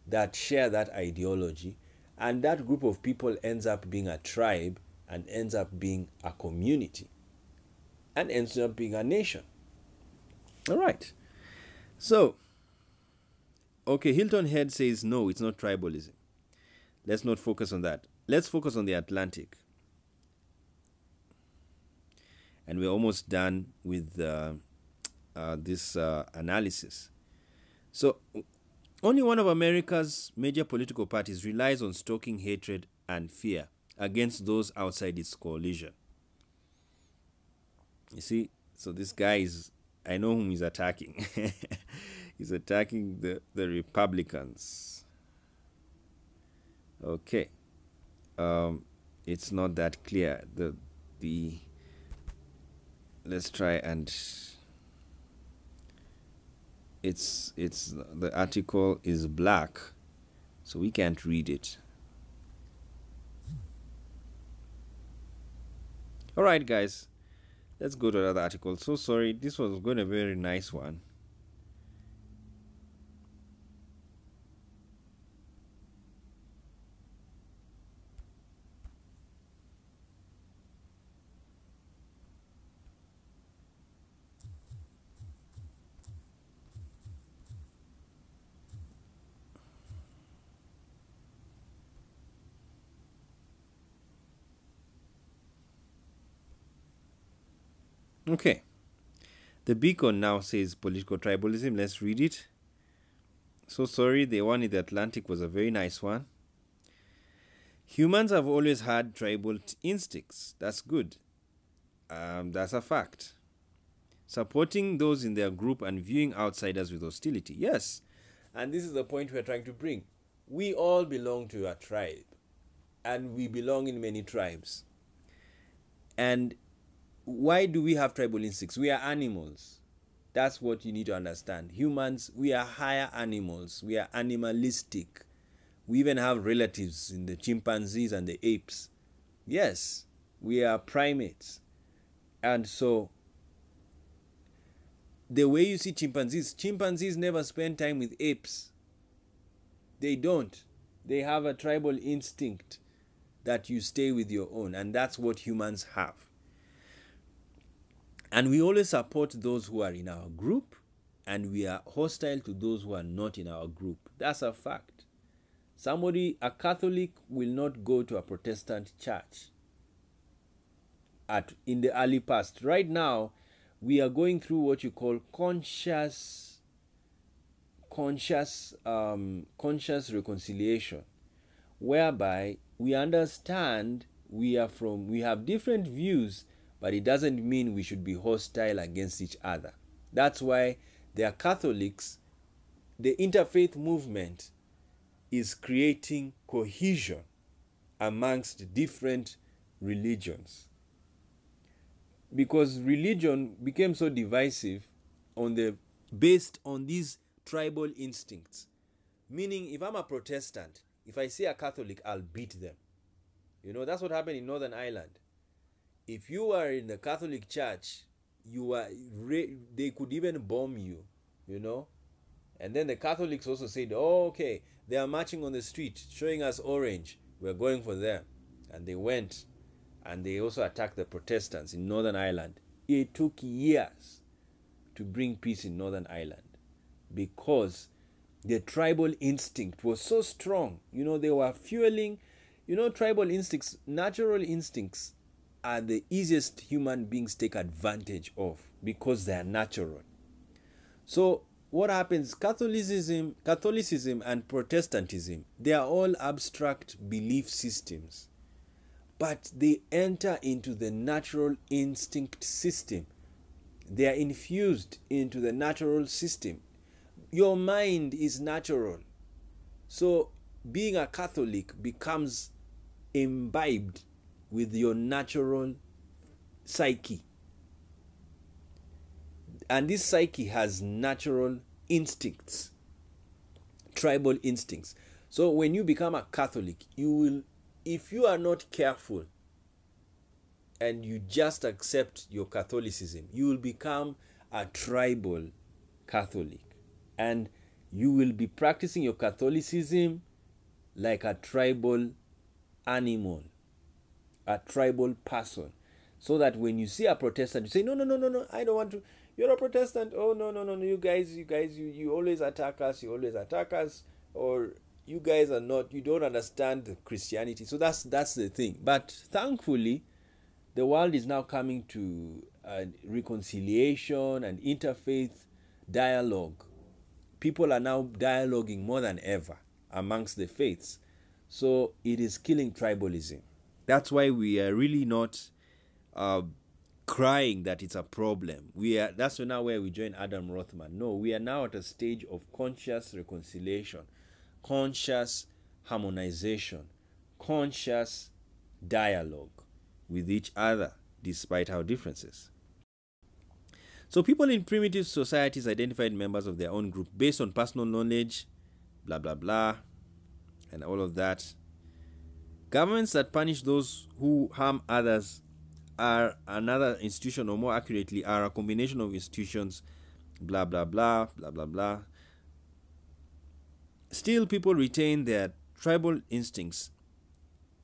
that share that ideology, and that group of people ends up being a tribe and ends up being a community and ends up being a nation. All right. So, okay, Hilton Head says no, it's not tribalism. Let's not focus on that. Let's focus on the Atlantic. And we're almost done with this analysis. So, only one of America's major political parties relies on stoking hatred and fear against those outside its coalition. You see, so this guy is, I know whom he's attacking. He's attacking the Republicans. Okay. It's not that clear. Let's try and it's the article is black, so we can't read it. All right, guys, let's go to another article. So sorry, this was going to be a very nice one. Okay. The Beacon now says political tribalism. Let's read it. So sorry, the one in the Atlantic was a very nice one. Humans have always had tribal instincts. That's good. That's a fact. Supporting those in their group and viewing outsiders with hostility. Yes. And this is the point we're trying to bring. We all belong to a tribe. And we belong in many tribes. And why do we have tribal instincts? We are animals. That's what you need to understand. Humans, we are higher animals. We are animalistic. We even have relatives in the chimpanzees and the apes. Yes, we are primates. And so, the way you see chimpanzees never spend time with apes. They don't. They have a tribal instinct that you stay with your own. And that's what humans have. And we always support those who are in our group, and we are hostile to those who are not in our group. That's a fact. A Catholic will not go to a Protestant church in the early past. Right now, we are going through what you call conscious reconciliation, whereby we understand we have different views, but it doesn't mean we should be hostile against each other. That's why there are Catholics. The interfaith movement is creating cohesion amongst different religions. Because religion became so divisive based on these tribal instincts. Meaning, if I'm a Protestant, if I see a Catholic, I'll beat them. That's what happened in Northern Ireland. If you are in the Catholic Church, they could even bomb you, And then the Catholics also said, oh, okay, they are marching on the street, showing us orange. We're going for them. And they went, and they also attacked the Protestants in Northern Ireland. It took years to bring peace in Northern Ireland because the tribal instinct was so strong. They were fueling, tribal instincts, natural instincts, are the easiest human beings take advantage of because they are natural. So what happens? Catholicism and Protestantism, they are all abstract belief systems, but they enter into the natural instinct system. They are infused into the natural system. Your mind is natural. So being a Catholic becomes imbibed with your natural psyche. And this psyche has natural instincts, tribal instincts. So when you become a Catholic, if you are not careful, and you just accept your Catholicism, you will become a tribal Catholic. And you will be practicing your Catholicism like a tribal animal, a tribal person. So that when you see a Protestant, you say, no, no, no, no, no, I don't want to. You're a Protestant. Oh, no, no, no, no, you guys, you always attack us. You always attack us. Or you guys are not, you don't understand Christianity. So that's the thing. But thankfully, the world is now coming to reconciliation and interfaith dialogue. People are now dialoguing more than ever amongst the faiths. So it is killing tribalism. That's why we are really not crying that it's a problem. That's now where we join Adam Rothman. No, we are now at a stage of conscious reconciliation, conscious harmonization, conscious dialogue with each other despite our differences. So people in primitive societies identified members of their own group based on personal knowledge, blah, blah, blah, and all of that. Governments that punish those who harm others are another institution, or more accurately, are a combination of institutions, blah, blah, blah, blah, blah, blah. Still, people retain their tribal instincts,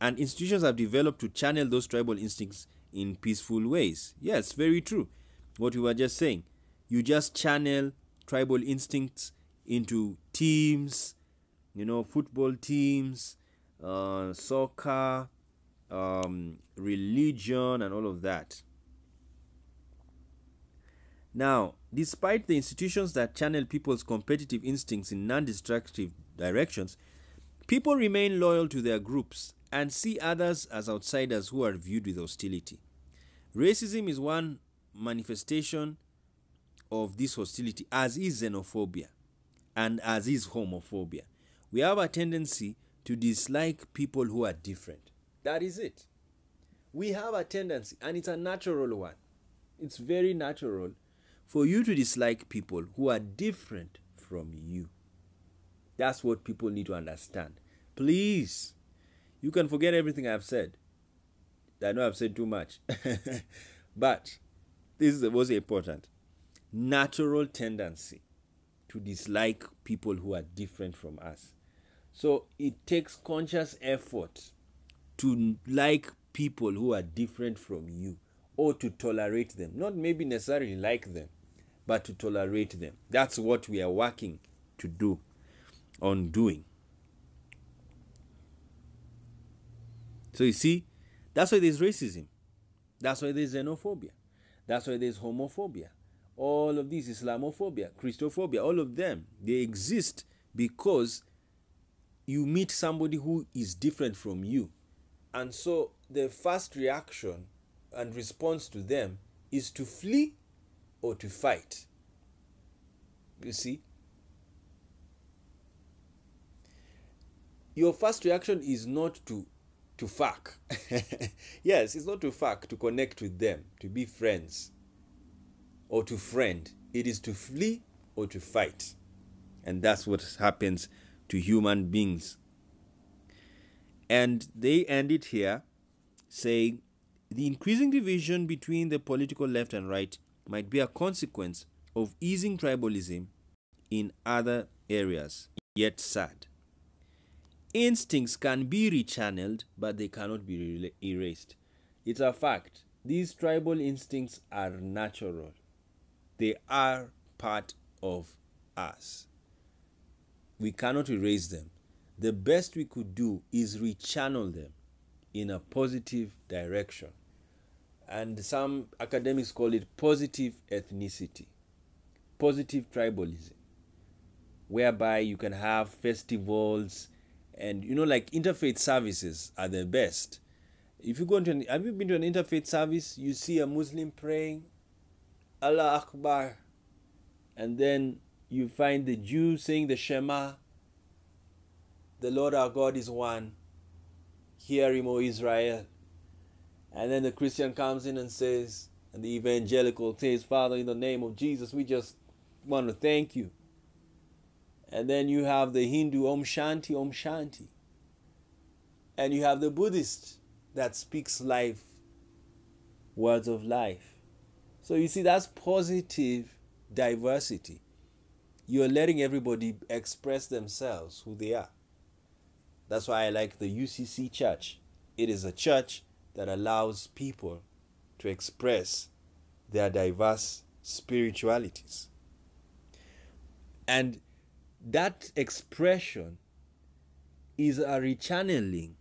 and institutions have developed to channel those tribal instincts in peaceful ways. Yes, very true. What we were just saying. You just channel tribal instincts into teams, football teams, soccer, religion, and all of that. Now, despite the institutions that channel people's competitive instincts in non-destructive directions, people remain loyal to their groups and see others as outsiders who are viewed with hostility. Racism is one manifestation of this hostility, as is xenophobia and as is homophobia. We have a tendency to dislike people who are different. That is it. We have a tendency, and it's a natural one. It's very natural for you to dislike people who are different from you. That's what people need to understand. Please, you can forget everything I've said. I know I've said too much. But this is the most important. Natural tendency to dislike people who are different from us. So it takes conscious effort to like people who are different from you, or to tolerate them. Not maybe necessarily like them, but to tolerate them. That's what we are working to do on doing. So you see, that's why there's racism. That's why there's xenophobia. That's why there's homophobia. All of these, Islamophobia, Christophobia, all of them, they exist because you meet somebody who is different from you. And so the first reaction and response to them is to flee or to fight. You see? Your first reaction is not to fuck. Yes, it's not to fuck, to connect with them, to be friends, or to friend. It is to flee or to fight. And that's what happens to human beings. And they end it here saying, the increasing division between the political left and right might be a consequence of easing tribalism in other areas, yet sad. Instincts can be rechanneled, but they cannot be erased. It's a fact. These tribal instincts are natural. They are part of us. We cannot erase them. The best we could do is rechannel them in a positive direction. And some academics call it positive ethnicity, positive tribalism, whereby you can have festivals and, like interfaith services are the best. If you go into have you been to an interfaith service, you see a Muslim praying, Allah Akbar, and then you find the Jew saying the Shema, the Lord our God is one, hear him, O Israel. And then the Christian comes in and says, and the evangelical says, Father, in the name of Jesus, we just want to thank you. And then you have the Hindu, Om Shanti, Om Shanti. And you have the Buddhist that speaks life words of life. So you see, that's positive diversity. You're letting everybody express themselves, who they are. That's why I like the UCC church. It is a church that allows people to express their diverse spiritualities. And that expression is a rechanneling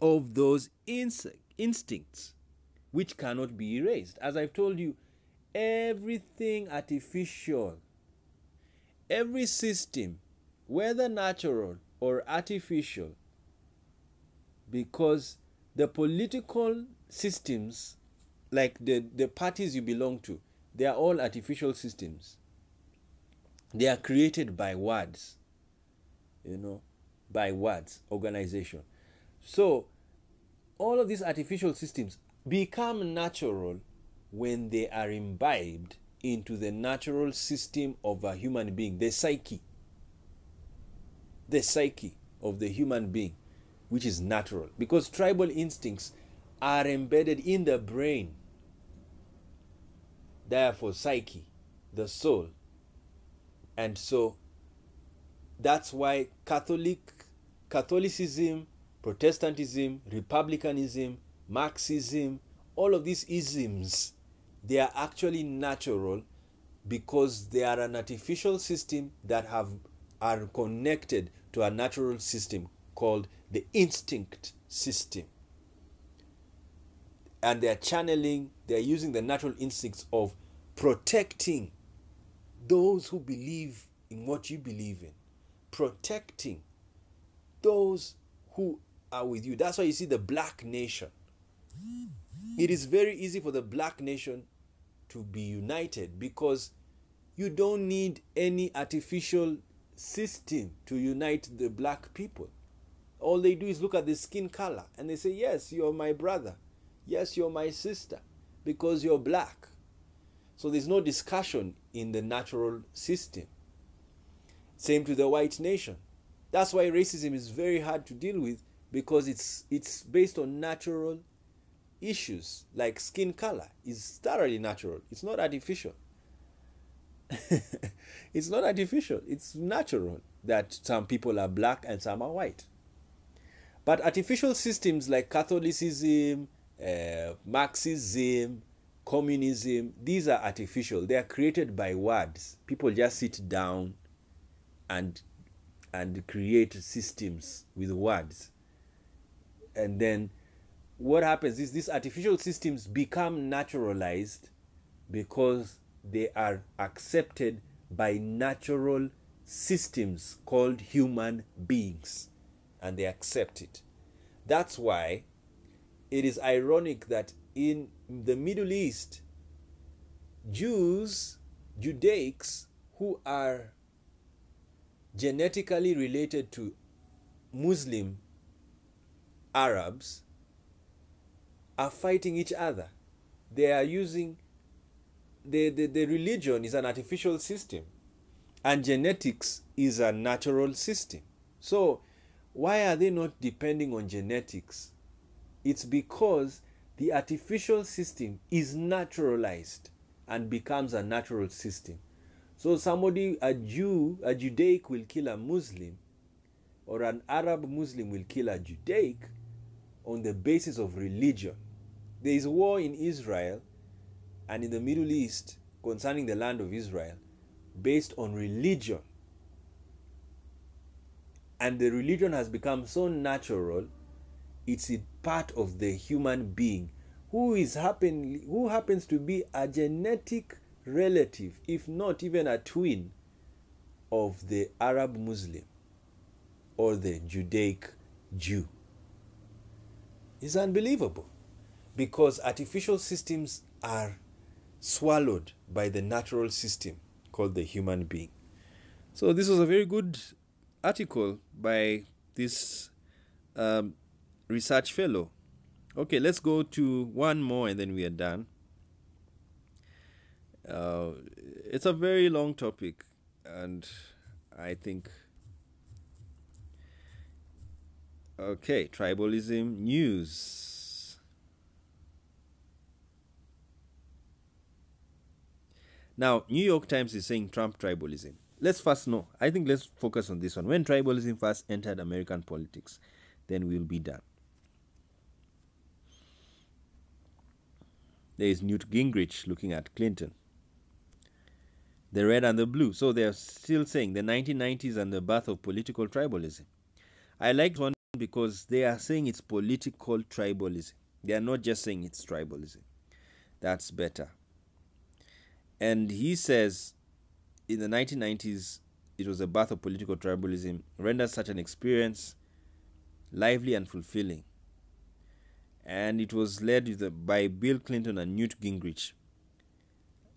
of those instincts which cannot be erased. As I've told you, everything artificial, every system, whether natural or artificial, because the political systems, like the parties you belong to, they are all artificial systems. They are created by words, by words, organization. So all of these artificial systems become natural when they are imbibed into the natural system of a human being, the psyche of the human being, which is natural, because tribal instincts are embedded in the brain. Therefore, psyche, the soul. And so that's why Catholicism, Protestantism, Republicanism, Marxism, all of these isms, they are actually natural because they are an artificial system that are connected to a natural system called the instinct system. And they're using the natural instincts of protecting those who believe in what you believe in, protecting those who are with you. That's why you see the black nation. It is very easy for the black nation to be united because you don't need any artificial system to unite the black people. All they do is look at the skin color and they say, yes, you're my brother. Yes, you're my sister because you're black. So there's no discussion in the natural system. Same to the white nation. That's why racism is very hard to deal with, because it's based on natural issues, like skin color is thoroughly natural. It's not artificial. It's not artificial. It's natural that some people are black and some are white. But artificial systems like Catholicism, Marxism, communism, these are artificial. They are created by words. People just sit down and create systems with words. And then what happens is these artificial systems become naturalized because they are accepted by natural systems called human beings, and they accept it. That's why it is ironic that in the Middle East, Judaics who are genetically related to Muslim Arabs are fighting each other. They are using the religion is an artificial system and genetics is a natural system. So why are they not depending on genetics? It's because the artificial system is naturalized and becomes a natural system. So somebody, a Judaic will kill a Muslim, or an Arab Muslim will kill a Judaic on the basis of religion. There is war in Israel and in the Middle East concerning the land of Israel based on religion. And the religion has become so natural, it's a part of the human being who happens to be a genetic relative, if not even a twin, of the Arab Muslim or the Judaic Jew. It's unbelievable, because artificial systems are swallowed by the natural system called the human being. So this was a very good article by this research fellow. Okay, let's go to one more and then we are done. It's a very long topic, and I think, okay, tribalism news. Now, New York Times is saying Trump tribalism. Let's first know. I think let's focus on this one. When tribalism first entered American politics, then we'll be done. There is Newt Gingrich looking at Clinton. The red and the blue. So they're still saying the 1990s and the birth of political tribalism. I like one because they are saying it's political tribalism. They are not just saying it's tribalism. That's better. And he says in the 1990s, it was the birth of political tribalism, rendered such an experience lively and fulfilling. And it was led by Bill Clinton and Newt Gingrich.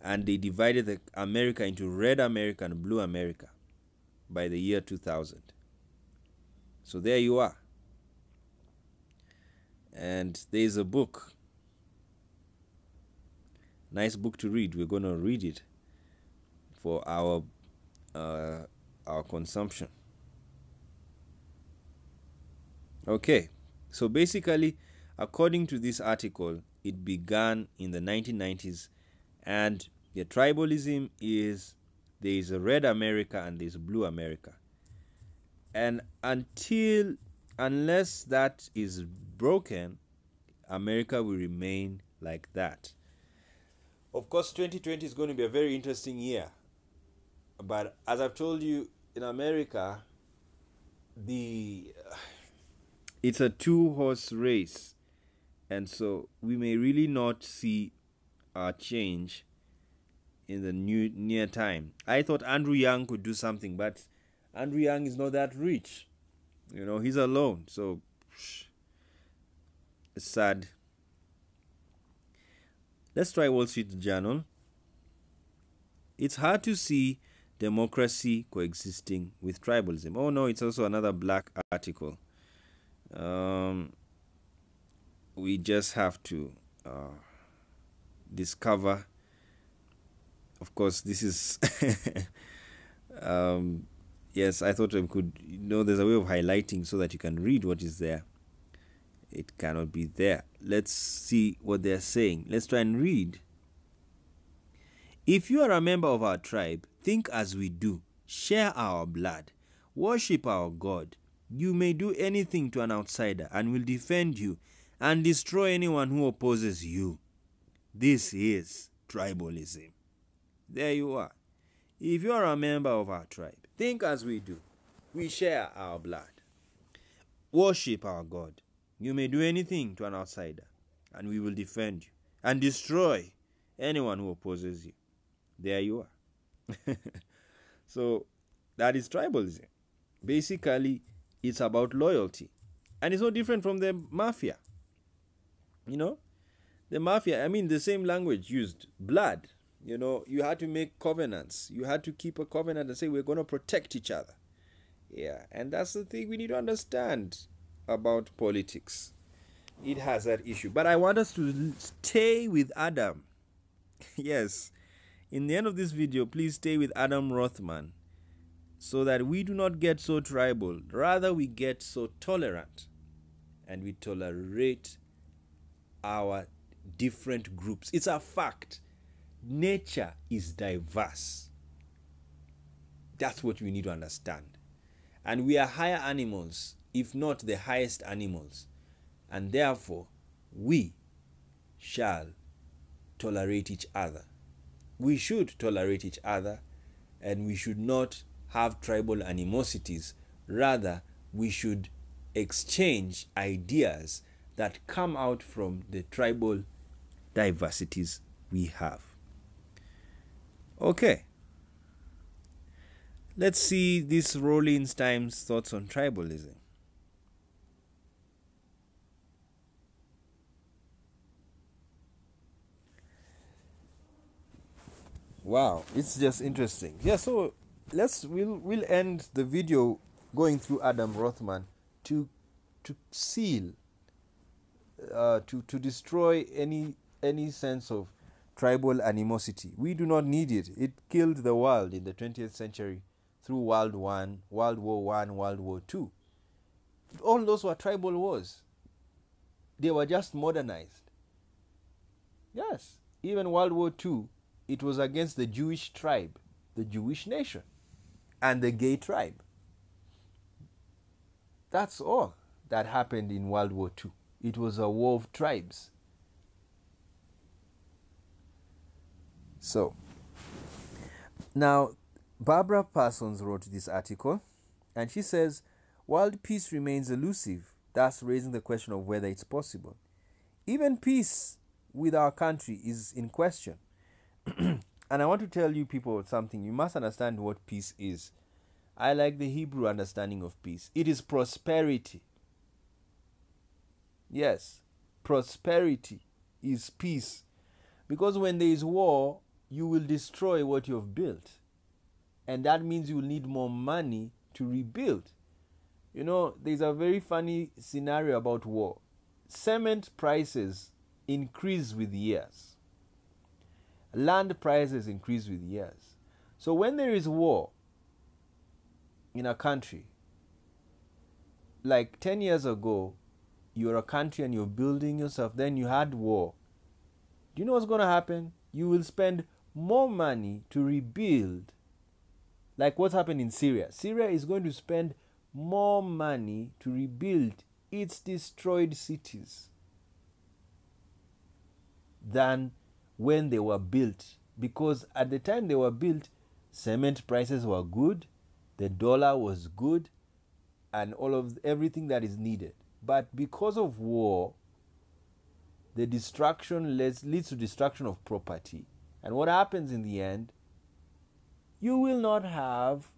And they divided America into red America and blue America by the year 2000. So there you are. And there is a book. Nice book to read. We're going to read it for our consumption. Okay. So basically, according to this article, it began in the 1990s, and the tribalism is there is a red America and there's a blue America. And unless that is broken, America will remain like that. Of course, 2020 is going to be a very interesting year. But as I've told you, in America, it's a two-horse race. And so we may really not see a change in the near time. I thought Andrew Yang could do something, but Andrew Yang is not that rich. You know, he's alone. So it's sad. Let's try Wall Street Journal. It's hard to see democracy coexisting with tribalism. Oh no, it's also another black article. We just have to discover. Of course, this is yes, I thought I could, there's a way of highlighting so that you can read what is there. It cannot be there. Let's see what they're saying. Let's try and read. If you are a member of our tribe, think as we do. Share our blood. Worship our God. You may do anything to an outsider and will defend you and destroy anyone who opposes you. This is tribalism. There you are. If you are a member of our tribe, think as we do. We share our blood. Worship our God. You may do anything to an outsider, and we will defend you and destroy anyone who opposes you. There you are. So that is tribalism. Basically, it's about loyalty. And it's no different from the mafia. The mafia, the same language used. Blood. You had to make covenants. You had to keep a covenant and say, we're going to protect each other. Yeah, and that's the thing we need to understand about politics. It has that issue. But I want us to stay with Adam. Yes. In the end of this video, please stay with Adam Rothman so that we do not get so tribal. Rather, we get so tolerant and we tolerate our different groups. It's a fact. Nature is diverse. That's what we need to understand. And we are higher animals, if not the highest animals. And therefore, we shall tolerate each other. We should tolerate each other, and we should not have tribal animosities. Rather, we should exchange ideas that come out from the tribal diversities we have. Okay. Let's see this Rollins Times thoughts on tribalism. Wow, it's just interesting. Yeah, so we'll end the video going through Adam Rothman to seal, to destroy any sense of tribal animosity. We do not need it. It killed the world in the 20th century through World War I, World War II. All those were tribal wars. They were just modernized. Yes, even World War II it was against the Jewish tribe, the Jewish nation, and the gay tribe. That's all that happened in World War II. It was a war of tribes. So, now, Barbara Parsons wrote this article, and she says, world peace remains elusive, thus raising the question of whether it's possible. Even peace with our country is in question. And I want to tell you people something. You must understand what peace is. I like the Hebrew understanding of peace. It is prosperity. Yes, prosperity is peace. Because when there is war, you will destroy what you have built. And that means you will need more money to rebuild. You know, there's a very funny scenario about war. Cement prices increase with years. Land prices increase with years. So when there is war in a country, like 10 years ago, you're a country and you're building yourself, then you had war. Do you know what's going to happen? You will spend more money to rebuild. Like what's happened in Syria. Syria is going to spend more money to rebuild its destroyed cities than when they were built. Because at the time they were built, cement prices were good, the dollar was good, and everything that is needed. But because of war, the destruction leads to destruction of property. And what happens in the end? You will not have,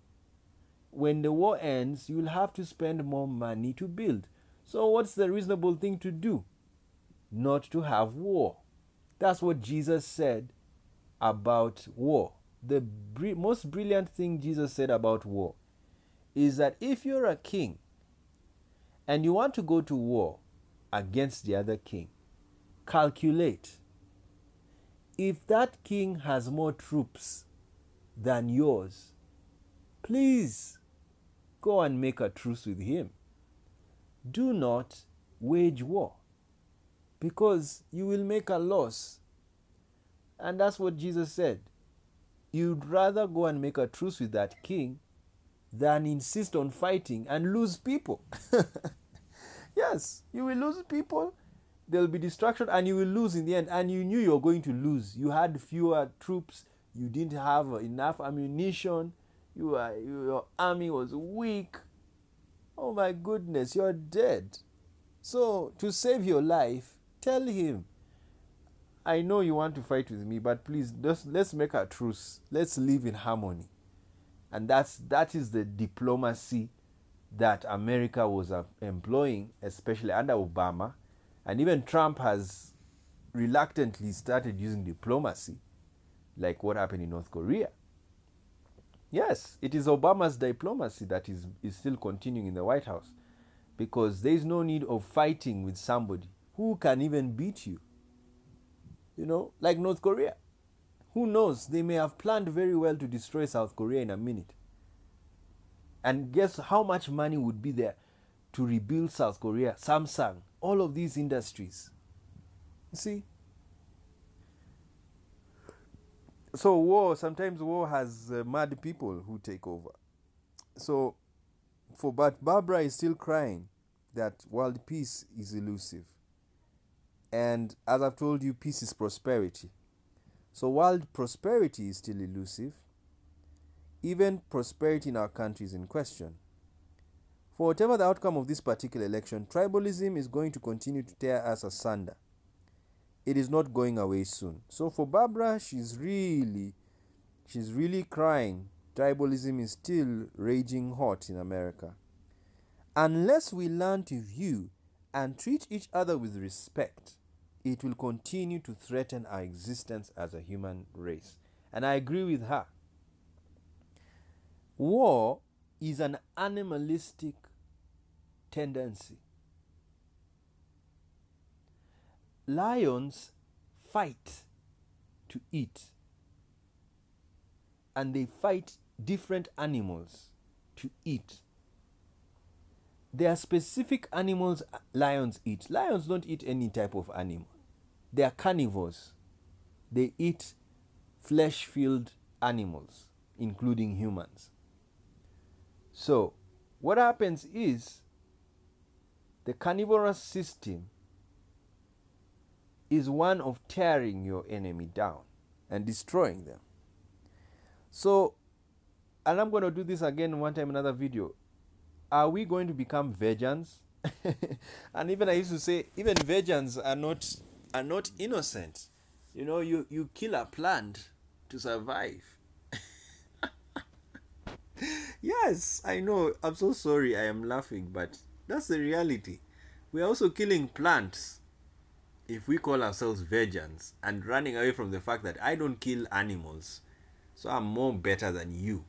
when the war ends, you will have to spend more money to build. So what's the reasonable thing to do? Not to have war. That's what Jesus said about war. The most brilliant thing Jesus said about war is that if you're a king and you want to go to war against the other king, calculate. If that king has more troops than yours, please go and make a truce with him. Do not wage war, because you will make a loss. And that's what Jesus said. You'd rather go and make a truce with that king than insist on fighting and lose people. Yes, you will lose people. There'll be destruction and you will lose in the end. And you knew you were going to lose. You had fewer troops. You didn't have enough ammunition. Your army was weak. Oh my goodness, you're dead. So to save your life, tell him, I know you want to fight with me, but please, let's make a truce. Let's live in harmony. And that is the diplomacy that America was employing, especially under Obama. And even Trump has reluctantly started using diplomacy, like what happened in North Korea. Yes, it is Obama's diplomacy that is still continuing in the White House, because there is no need of fighting with somebody who can even beat you. You know, like North Korea. Who knows? They may have planned very well to destroy South Korea in a minute. And guess how much money would be there to rebuild South Korea? Samsung, all of these industries. You see? So sometimes war has mad people who take over. So, but Barbara is still crying that world peace is elusive. And as I've told you, peace is prosperity. So world prosperity is still elusive. Even prosperity in our country is in question. For whatever the outcome of this particular election, tribalism is going to continue to tear us asunder. It is not going away soon. So for Barbara, she's really crying. Tribalism is still raging hot in America. Unless we learn to view and treat each other with respect, it will continue to threaten our existence as a human race. And I agree with her. War is an animalistic tendency. Lions fight to eat, and they fight different animals to eat. There are specific animals lions eat. Lions don't eat any type of animal. They are carnivores. They eat flesh-filled animals, including humans. So what happens is the carnivorous system is one of tearing your enemy down and destroying them. So, and I'm going to do this again one time in another video. Are we going to become vegans? And even I used to say, even vegans are not innocent. You know, you kill a plant to survive. Yes, I know. I'm so sorry. I am laughing, but that's the reality. We are also killing plants if we call ourselves vegans and running away from the fact that I don't kill animals, so I'm more better than you.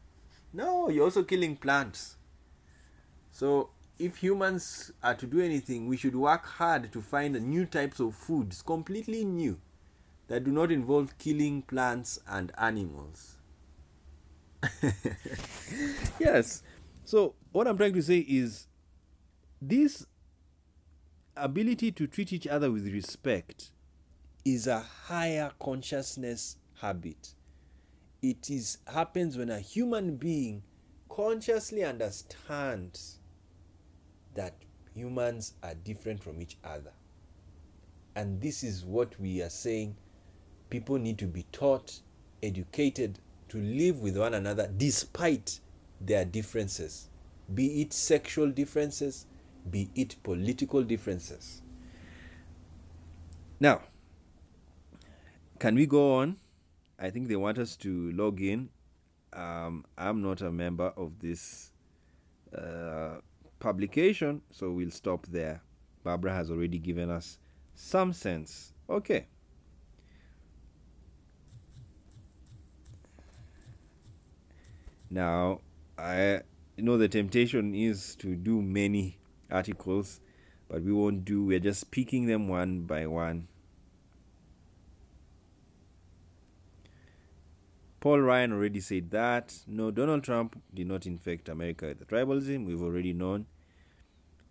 No, you're also killing plants. So if humans are to do anything, we should work hard to find new types of foods, completely new, that do not involve killing plants and animals. Yes. So what I'm trying to say is this ability to treat each other with respect is a higher consciousness habit. It happens when a human being consciously understands that humans are different from each other. And this is what we are saying. People need to be taught, educated to live with one another despite their differences, be it sexual differences, be it political differences. Now, can we go on? I think they want us to log in. I'm not a member of this publication, so we'll stop there. Barbara has already given us some sense. Okay. Now, I know the temptation is to do many articles, but we won't do. We're just picking them one by one. Paul Ryan already said that. No, Donald Trump did not infect America with the tribalism. We've already known.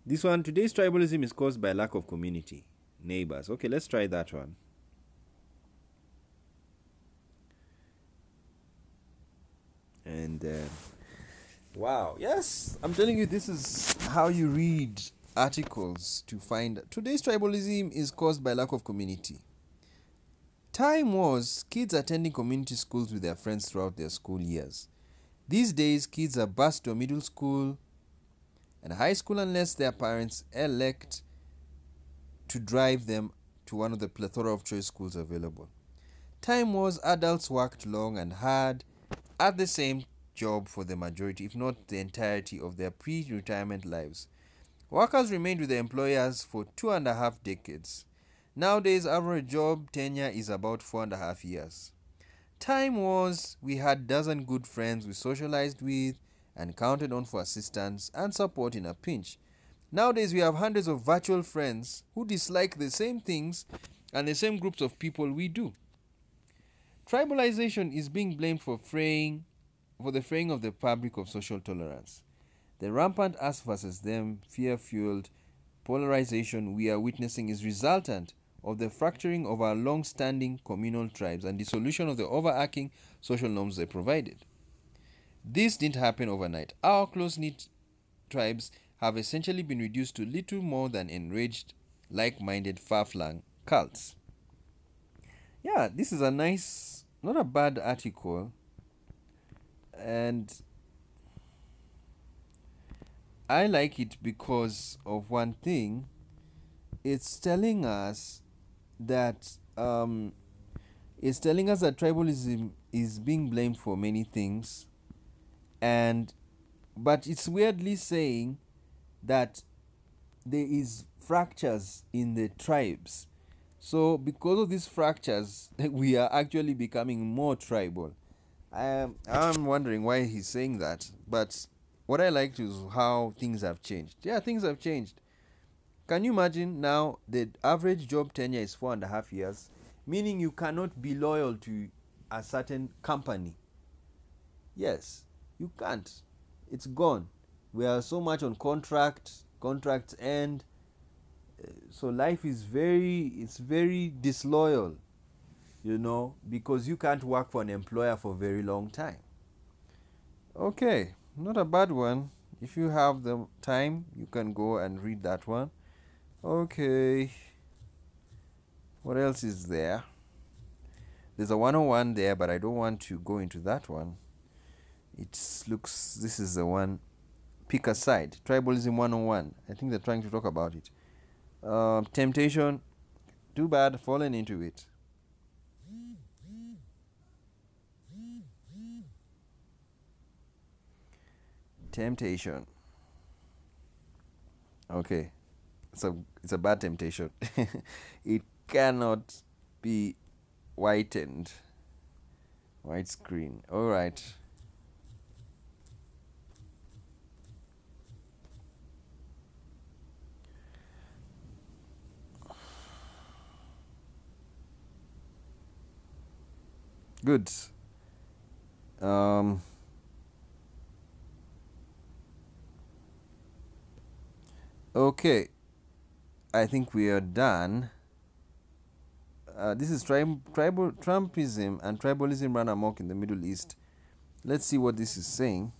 This one, today's tribalism is caused by lack of community, neighbors. Okay, let's try that one. And wow, yes, I'm telling you, this is how you read articles to find today's tribalism is caused by lack of community. Time was kids attending community schools with their friends throughout their school years. These days, kids are bused to a middle school and high school unless their parents elect to drive them to one of the plethora of choice schools available. Time was adults worked long and hard at the same job for the majority, if not the entirety, of their pre-retirement lives. Workers remained with their employers for 2.5 decades. Nowadays, average job tenure is about 4.5 years. Time was we had dozen good friends we socialized with and counted on for assistance and support in a pinch. Nowadays, we have hundreds of virtual friends who dislike the same things and the same groups of people we do. Tribalization is being blamed for the fraying of the fabric of social tolerance. The rampant us versus them, fear-fueled polarization we are witnessing is resultant of the fracturing of our long-standing communal tribes and dissolution of the overarching social norms they provided. This didn't happen overnight. Our close-knit tribes have essentially been reduced to little more than enraged, like-minded, far-flung cults. Yeah, this is a nice, not a bad article, and I like it because of one thing. It's telling us that tribalism is being blamed for many things, but it's weirdly saying that there is fractures in the tribes. So because of these fractures, we are actually becoming more tribal. I'm wondering why he's saying that, but what I liked is how things have changed. Yeah, things have changed. Can you imagine now the average job tenure is 4.5 years, meaning you cannot be loyal to a certain company. Yes, you can't. It's gone. We are so much on contracts end. So life is very disloyal. you know, because you can't work for an employer for a very long time. Okay, not a bad one. If you have the time, you can go and read that one. Okay, what else is there? There's a 101 there, but I don't want to go into that one. It looks, this is the one, pick a side. Tribalism 101. I think they're trying to talk about it. Temptation, too bad, fallen into it. Temptation. Okay, so it's a bad temptation. It cannot be whitened. White screen. All right. Good. Okay, I think we are done. This is Trumpism and tribalism run amok in the Middle East. Let's see what this is saying.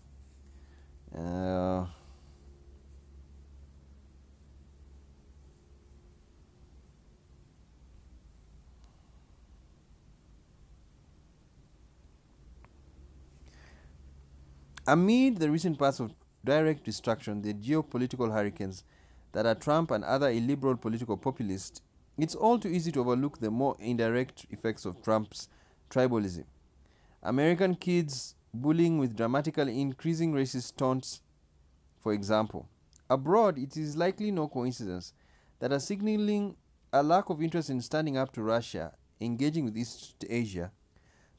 Amid the recent paths of direct destruction, the geopolitical hurricanes that are Trump and other illiberal political populists, it's all too easy to overlook the more indirect effects of Trump's tribalism. American kids bullying with dramatically increasing racist taunts, for example. Abroad, it is likely no coincidence that are signaling a lack of interest in standing up to Russia, engaging with East Asia.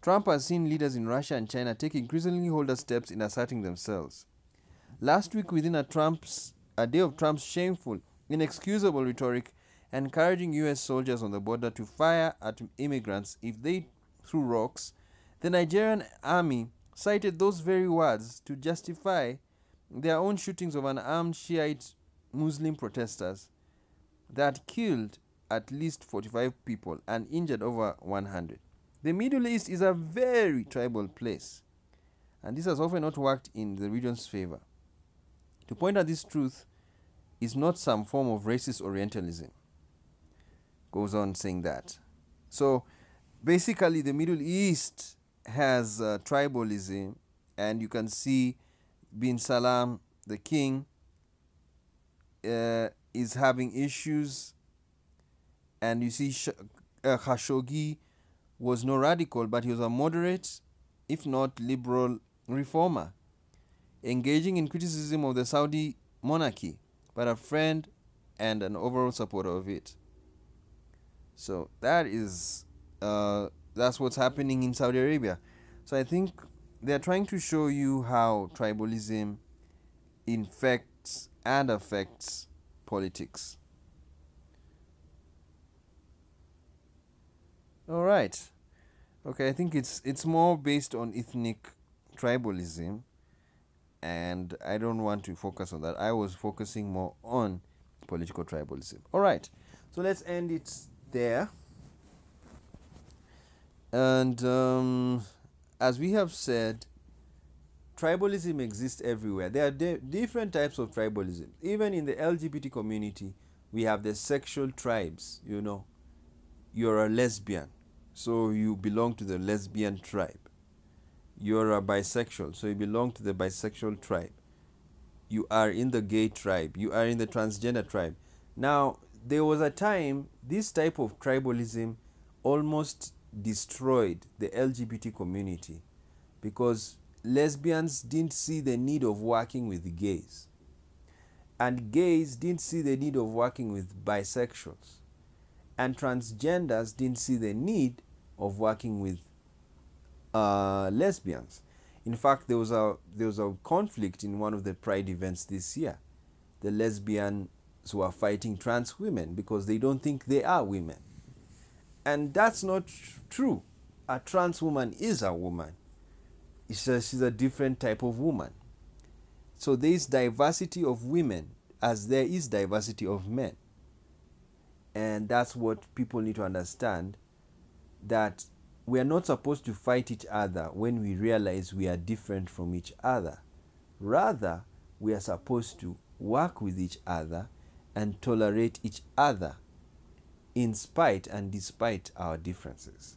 Trump has seen leaders in Russia and China take increasingly bolder steps in asserting themselves. Last week, within a day of Trump's shameful, inexcusable rhetoric, encouraging U.S. soldiers on the border to fire at immigrants if they threw rocks, the Nigerian army cited those very words to justify their own shootings of unarmed Shiite Muslim protesters that killed at least 45 people and injured over 100. The Middle East is a very tribal place, and this has often not worked in the region's favor. To point out this truth is not some form of racist Orientalism. Goes on saying that. So basically the Middle East has tribalism, and you can see bin Salam, the king, is having issues, and you see Khashoggi was no radical, but he was a moderate, if not liberal, reformer, engaging in criticism of the Saudi monarchy, but a friend and an overall supporter of it. So that is that's what's happening in Saudi Arabia. So I think they're trying to show you how tribalism infects and affects politics. All right. Okay, I think it's more based on ethnic tribalism, and I don't want to focus on that. I was focusing more on political tribalism. All right. So let's end it there. And as we have said, tribalism exists everywhere. There are different types of tribalism. Even in the LGBT community, we have the sexual tribes. You know, you're a lesbian, so you belong to the lesbian tribe. You're a bisexual, so you belong to the bisexual tribe. You are in the gay tribe. You are in the transgender tribe. Now, there was a time this type of tribalism almost destroyed the LGBT community, because lesbians didn't see the need of working with gays, and gays didn't see the need of working with bisexuals, and transgenders didn't see the need of working with lesbians. In fact, there was a conflict in one of the Pride events this year. The lesbians were fighting trans women because they don't think they are women. And that's not true. A trans woman is a woman. She's a different type of woman. So there is diversity of women as there is diversity of men. And that's what people need to understand, that we are not supposed to fight each other when we realize we are different from each other. Rather, we are supposed to work with each other and tolerate each other in spite and despite our differences.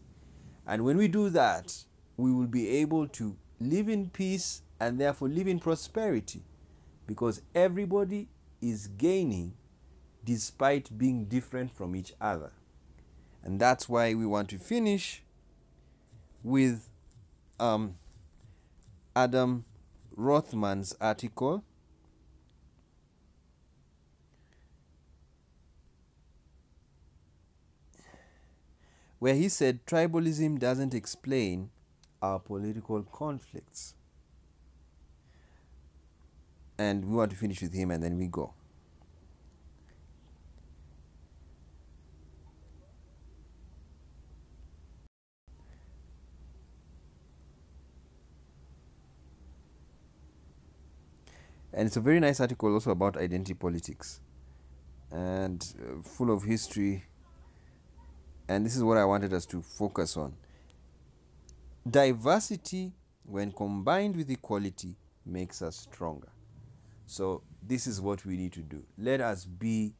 And when we do that, we will be able to live in peace and therefore live in prosperity, because everybody is gaining despite being different from each other. And that's why we want to finish with Adam Rothman's article, where he said tribalism doesn't explain our political conflicts. And we want to finish with him and then we go. And it's a very nice article also about identity politics and full of history. And this is what I wanted us to focus on. Diversity, when combined with equality, makes us stronger. So this is what we need to do. Let us be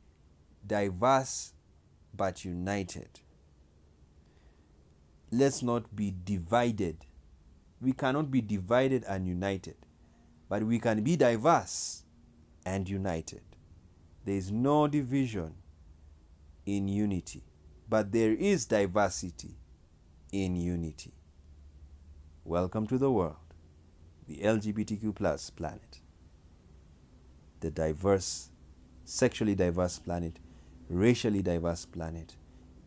diverse but united. Let's not be divided. We cannot be divided and united, but we can be diverse and united. There is no division in unity, but there is diversity in unity. Welcome to the world, the LGBTQ plus planet, the diverse, sexually diverse planet, racially diverse planet,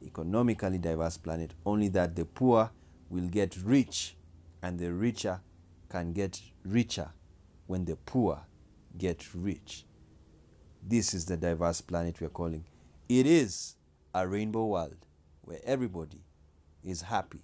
economically diverse planet, only that the poor will get rich and the richer can get richer when the poor get rich. This is the diverse planet we're calling. It is a rainbow world where everybody is happy